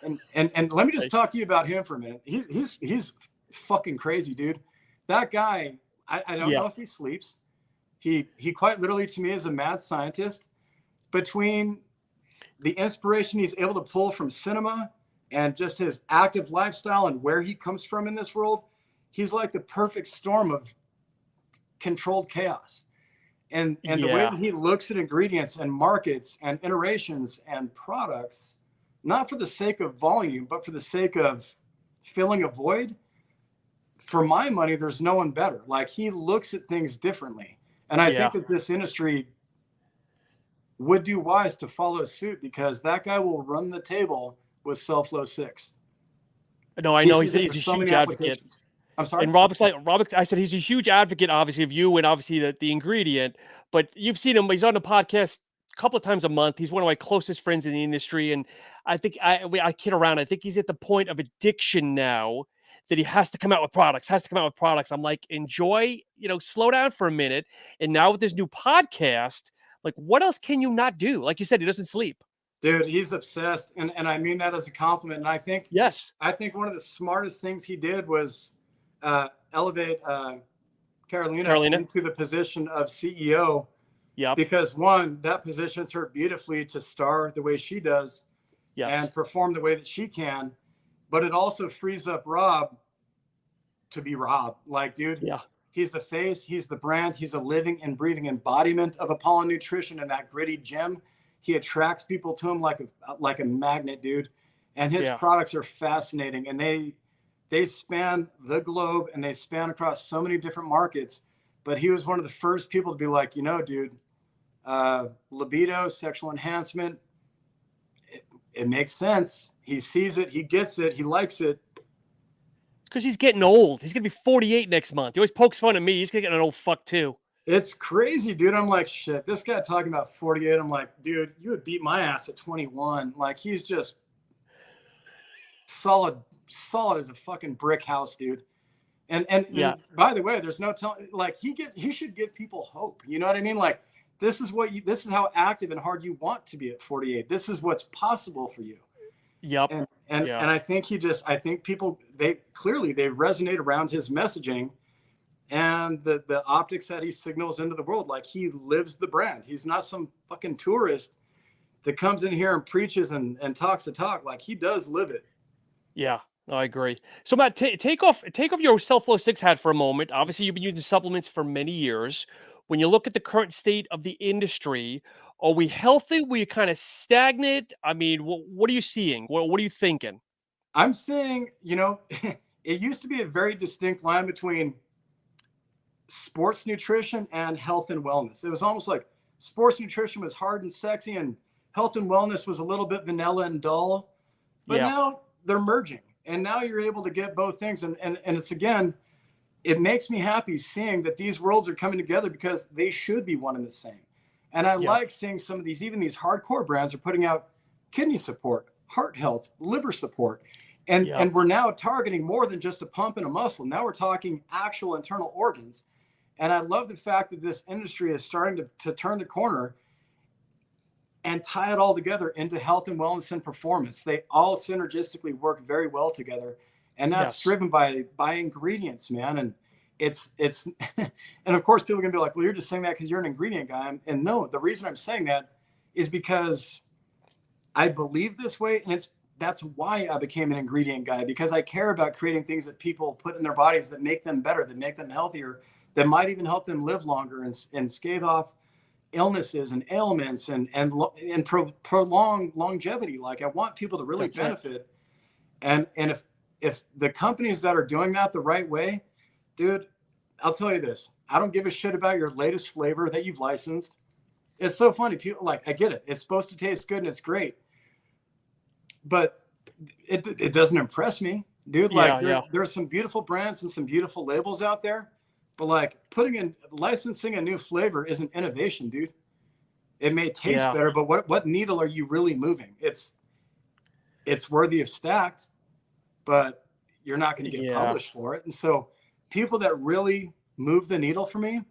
[SPEAKER 2] And let me just talk to you about him for a minute. He's fucking crazy, dude. That guy, I don't know if he sleeps. He quite literally, to me, is a mad scientist. Between the inspiration he's able to pull from cinema and just his active lifestyle and where he comes from in this world, he's like the perfect storm of controlled chaos. And the way that he looks at ingredients and markets and iterations and products, not for the sake of volume, but for the sake of filling a void, for my money, there's no one better. Like, he looks at things differently. And I think that this industry would do wise to follow suit, because that guy will run the table with Cellflow 6.
[SPEAKER 1] No, I know he's a huge advocate.
[SPEAKER 2] I'm sorry.
[SPEAKER 1] And Robert, I said he's a huge advocate, obviously, of you and obviously the ingredient. But you've seen him; he's on the podcast a couple of times a month. He's one of my closest friends in the industry, and I think I kid around. I think he's at the point of addiction now that he has to come out with products. I'm like, enjoy, slow down for a minute. And now with this new podcast, like, what else can you not do? Like you said, he doesn't sleep.
[SPEAKER 2] Dude, he's obsessed, and I mean that as a compliment. And I think one of the smartest things he did was elevate Carolina into the position of CEO. Yeah. Because one, that positions her beautifully to star the way she does and perform the way that she can. But it also frees up Rob to be Rob. Like, dude, he's the face, he's the brand, he's a living and breathing embodiment of Apollo Nutrition and that gritty gem. He attracts people to him like a magnet, dude. And his products are fascinating, and they span the globe, and they span across so many different markets. But he was one of the first people to be like, dude, libido, sexual enhancement, it makes sense. He sees it, he gets it, he likes it.
[SPEAKER 1] Because he's getting old. He's going to be 48 next month. He always pokes fun at me. He's going to get an old fuck too.
[SPEAKER 2] It's crazy, dude. I'm like, shit, this guy talking about 48. I'm like, dude, you would beat my ass at 21. Like, he's just solid as a fucking brick house, dude. And by the way, there's no telling, like, he should give people hope. You know what I mean? Like, this is how active and hard you want to be at 48. This is what's possible for you.
[SPEAKER 1] Yep.
[SPEAKER 2] And I think people, they resonate around his messaging and the optics that he signals into the world. Like, he lives the brand. He's not some fucking tourist that comes in here and preaches and talks the talk. Like, he does live it.
[SPEAKER 1] Yeah, I agree. So Matt, take off your Cellflow 6 hat for a moment. Obviously, you've been using supplements for many years. When you look at the current state of the industry, are we healthy? Were you kind of stagnant? I mean, what are you seeing? What are you thinking?
[SPEAKER 2] I'm seeing, it used to be a very distinct line between sports nutrition and health and wellness. It was almost like sports nutrition was hard and sexy, and health and wellness was a little bit vanilla and dull. But now they're merging, and now you're able to get both things. And it's, again, it makes me happy seeing that these worlds are coming together, because they should be one and the same. And I like seeing some of these, even these hardcore brands are putting out kidney support, heart health, liver support. And we're now targeting more than just a pump and a muscle. Now we're talking actual internal organs. And I love the fact that this industry is starting to turn the corner and tie it all together into health and wellness and performance. They all synergistically work very well together. And that's driven by ingredients, man. it's and of course people are gonna be like, well, you're just saying that because you're an ingredient guy. And no, the reason I'm saying that is because I believe this way, and that's why I became an ingredient guy, because I care about creating things that people put in their bodies that make them better, that make them healthier, that might even help them live longer and scathe off illnesses and ailments and prolong longevity. Like I want people to really benefit. And if the companies that are doing that the right way, dude, I'll tell you this. I don't give a shit about your latest flavor that you've licensed. It's so funny. People like, I get it. It's supposed to taste good and it's great. But it doesn't impress me, dude. Like there's some beautiful brands and some beautiful labels out there. But like licensing a new flavor isn't innovation, dude. It may taste better, but what needle are you really moving? It's worthy of stacked, but you're not going to get published for it. And so people that really move the needle for me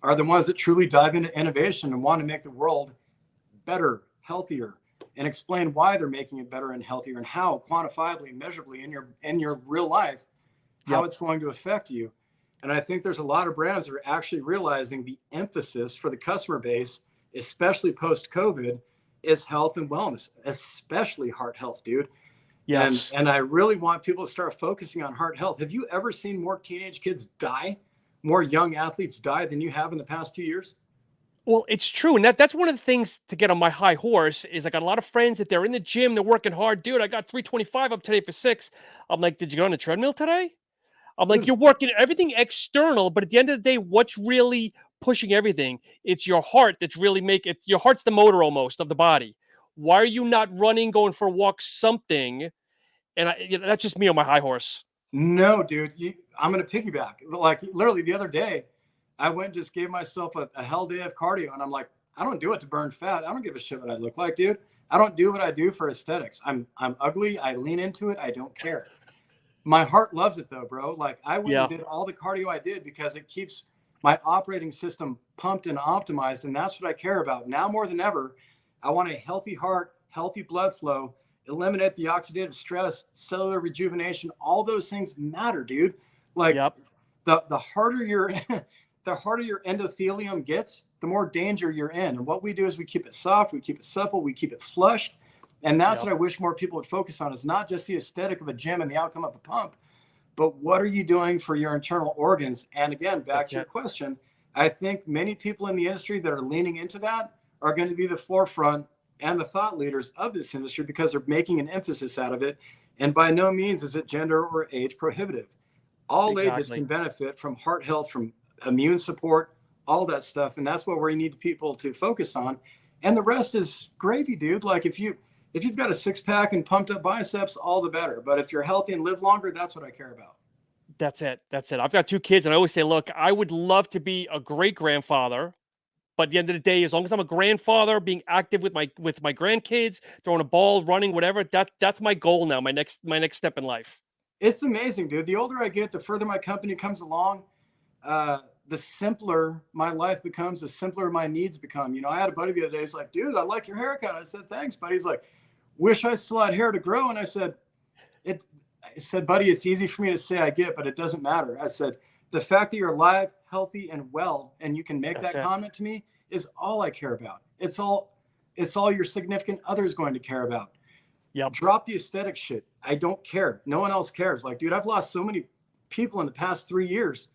[SPEAKER 2] are the ones that truly dive into innovation and want to make the world better, healthier, and explain why they're making it better and healthier and how quantifiably, measurably in your real life, how it's going to affect you. And I think there's a lot of brands that are actually realizing the emphasis for the customer base, especially post-COVID, is health and wellness, especially heart health, dude. Yes. And I really want people to start focusing on heart health. Have you ever seen more teenage kids die, more young athletes die than you have in the past 2 years?
[SPEAKER 1] Well, it's true. And that's one of the things to get on my high horse is I got a lot of friends that they're in the gym, they're working hard. Dude, I got 325 up today for 6. I'm like, did you go on the treadmill today? I'm like, you're working everything external, but at the end of the day, what's really pushing everything? It's your heart that's really your heart's the motor almost of the body. Why are you not running, going for a walk, something? And that's just me on my high horse.
[SPEAKER 2] No, dude, I'm going to piggyback. Like literally the other day, I went and just gave myself a hell day of cardio. And I'm like, I don't do it to burn fat. I don't give a shit what I look like, dude. I don't do what I do for aesthetics. I'm ugly. I lean into it. I don't care. My heart loves it though, bro. Like I went and did all the cardio I did because it keeps my operating system pumped and optimized. And that's what I care about now more than ever. I want a healthy heart, healthy blood flow, eliminate the oxidative stress, cellular rejuvenation. All those things matter, dude. Like the harder your the harder your endothelium gets, the more danger you're in. And what we do is we keep it soft, we keep it supple, we keep it flushed. And that's what I wish more people would focus on, is not just the aesthetic of a gym and the outcome of a pump, but what are you doing for your internal organs? And again, back to your question, I think many people in the industry that are leaning into that are going to be the forefront and the thought leaders of this industry because they're making an emphasis out of it. And by no means is it gender or age prohibitive. All ages can benefit from heart health, from immune support, all that stuff. And that's what we need people to focus on. And the rest is gravy, dude. Like if you've got a 6-pack and pumped up biceps, all the better. But if you're healthy and live longer, that's what I care about.
[SPEAKER 1] That's it. I've got 2 kids, and I always say, look, I would love to be a great grandfather, but at the end of the day, as long as I'm a grandfather, being active with my grandkids, throwing a ball, running, whatever, that's my goal now. My next step in life.
[SPEAKER 2] It's amazing, dude. The older I get, the further my company comes along. The simpler my life becomes, the simpler my needs become. You know, I had a buddy the other day. He's like, dude, I like your haircut. I said, thanks, buddy. He's like, wish I still had hair to grow. And I said, buddy, it's easy for me to say I get, but it doesn't matter. I said, the fact that you're alive, healthy, and well, and you can make that comment to me is all I care about. It's all your significant other is going to care about. Drop the aesthetic shit. I don't care. No one else cares. Like, dude, I've lost so many people in the past 3 years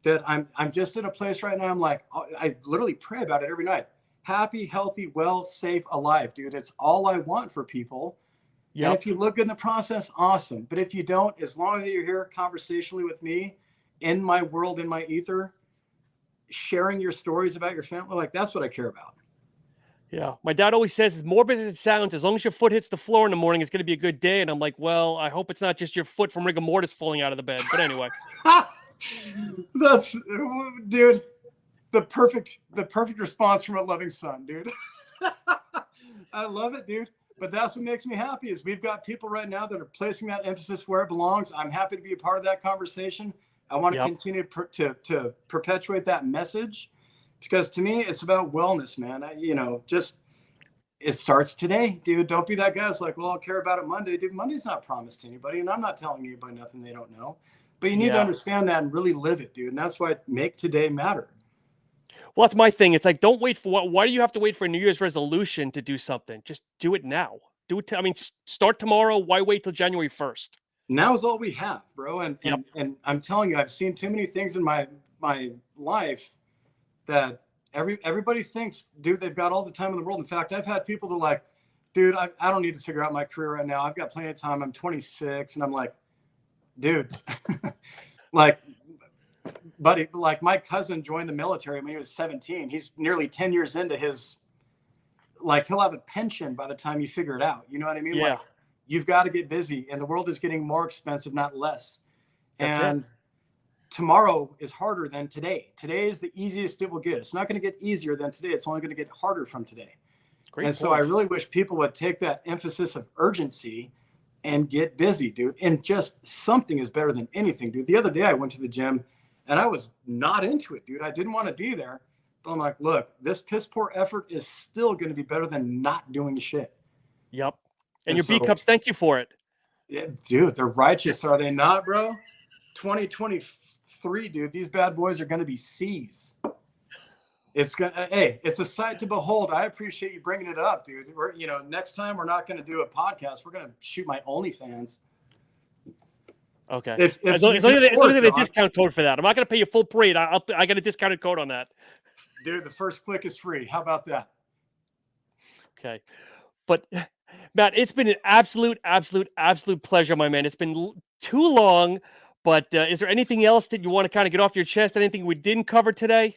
[SPEAKER 2] that I'm just in a place right now. I'm like, I literally pray about it every night. Happy, healthy, well, safe, alive, dude. It's all I want for people. And if you look good in the process, awesome. But if you don't, as long as you're here conversationally with me, in my world, in my ether, sharing your stories about your family, like that's what I care about.
[SPEAKER 1] Yeah. My dad always says, as morbid as it sounds, as long as your foot hits the floor in the morning, it's going to be a good day. And I'm like, well, I hope it's not just your foot from rigor mortis falling out of the bed. But anyway.
[SPEAKER 2] That's, dude, the perfect response from a loving son, dude. I love it, dude. But that's what makes me happy is we've got people right now that are placing that emphasis where it belongs. I'm happy to be a part of that conversation. I want to continue to perpetuate that message, because to me, it's about wellness, man. It starts today, dude. Don't be that guy that's like, well, I'll care about it Monday. Dude, Monday's not promised to anybody. And I'm not telling anybody nothing they don't know. But you need to understand that and really live it, dude. And that's why make today matter.
[SPEAKER 1] Well, that's my thing. It's like, don't wait for why do you have to wait for a New Year's resolution to do something? Just do it now. Do it. I mean, start tomorrow. Why wait till January 1st?
[SPEAKER 2] Now is all we have, bro. And I'm telling you, I've seen too many things in my life that everybody thinks, dude, they've got all the time in the world. In fact, I've had people that are like, dude, I don't need to figure out my career right now. I've got plenty of time. I'm 26. And I'm like, dude, like, buddy, like my cousin joined the military when he was 17. He's nearly 10 years into his, like, he'll have a pension by the time you figure it out. You know what I mean?
[SPEAKER 1] Yeah.
[SPEAKER 2] Like, you've got to get busy, and the world is getting more expensive, not less. And tomorrow is harder than today. Today is the easiest it will get. It's not going to get easier than today. It's only going to get harder from today. Great point. So I really wish people would take that emphasis of urgency and get busy, dude. And just something is better than anything, dude. The other day I went to the gym and I was not into it, dude. I didn't want to be there. But I'm like, look, this piss poor effort is still going to be better than not doing shit.
[SPEAKER 1] Yep. And your B cups, thank you for it.
[SPEAKER 2] Yeah, dude, they're righteous, are they not, bro? 2023, dude. These bad boys are going to be C's. It's gonna, hey, it's a sight to behold. I appreciate you bringing it up, dude. We're, next time we're not going to do a podcast. We're going to shoot my OnlyFans.
[SPEAKER 1] Okay.
[SPEAKER 2] If
[SPEAKER 1] as long as they have a discount code for that, I'm not going to pay you full parade. I got a discounted code on that.
[SPEAKER 2] Dude, the first click is free. How about that?
[SPEAKER 1] Okay, but Matt, it's been an absolute pleasure, my man. It's been too long, but is there anything else that you want to kind of get off your chest? Anything we didn't cover today?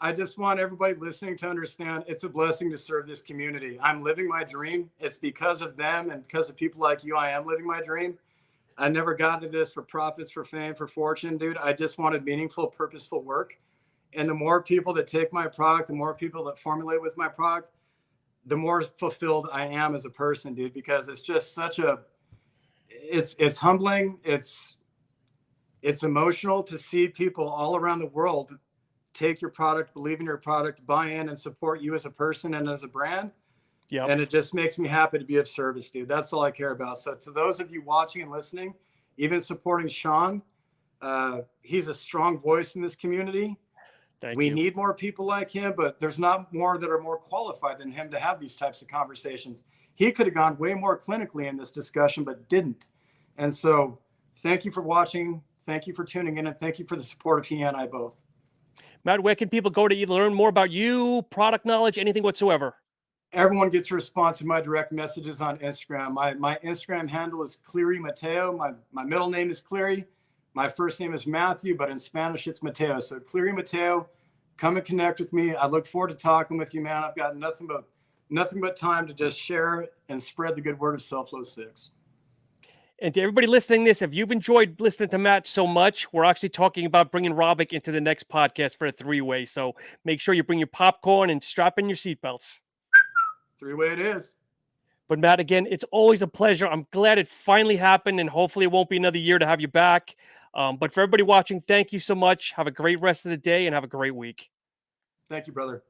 [SPEAKER 2] I just want everybody listening to understand it's a blessing to serve this community. I'm living my dream. It's because of them and because of people like you, I am living my dream. I never got into this for profits, for fame, for fortune, dude. I just wanted meaningful, purposeful work. And the more people that take my product, the more people that formulate with my product, the more fulfilled I am as a person, dude, because it's just it's humbling. It's emotional to see people all around the world take your product, believe in your product, buy in and support you as a person and as a brand. Yeah. And it just makes me happy to be of service, dude. That's all I care about. So to those of you watching and listening, even supporting Sean, he's a strong voice in this community. We need more people like him, but there's not more that are more qualified than him to have these types of conversations. He could have gone way more clinically in this discussion, but didn't. And so thank you for watching. Thank you for tuning in. And thank you for the support of he and I both.
[SPEAKER 1] Matt, where can people go to learn more about you, product knowledge, anything whatsoever?
[SPEAKER 2] Everyone gets a response to my direct messages on Instagram. My Instagram handle is Cleary Mateo. My middle name is Cleary. My first name is Matthew, but in Spanish it's Mateo. So Cleary Mateo, come and connect with me. I look forward to talking with you, man. I've got nothing but time to just share and spread the good word of Self-Flow 6.
[SPEAKER 1] And to everybody listening to this, if you've enjoyed listening to Matt so much, we're actually talking about bringing Robic into the next podcast for a 3-way. So make sure you bring your popcorn and strap in your seatbelts.
[SPEAKER 2] 3-way it is.
[SPEAKER 1] But Matt, again, it's always a pleasure. I'm glad it finally happened, and hopefully it won't be another year to have you back. But for everybody watching, thank you so much. Have a great rest of the day and have a great week.
[SPEAKER 2] Thank you, brother.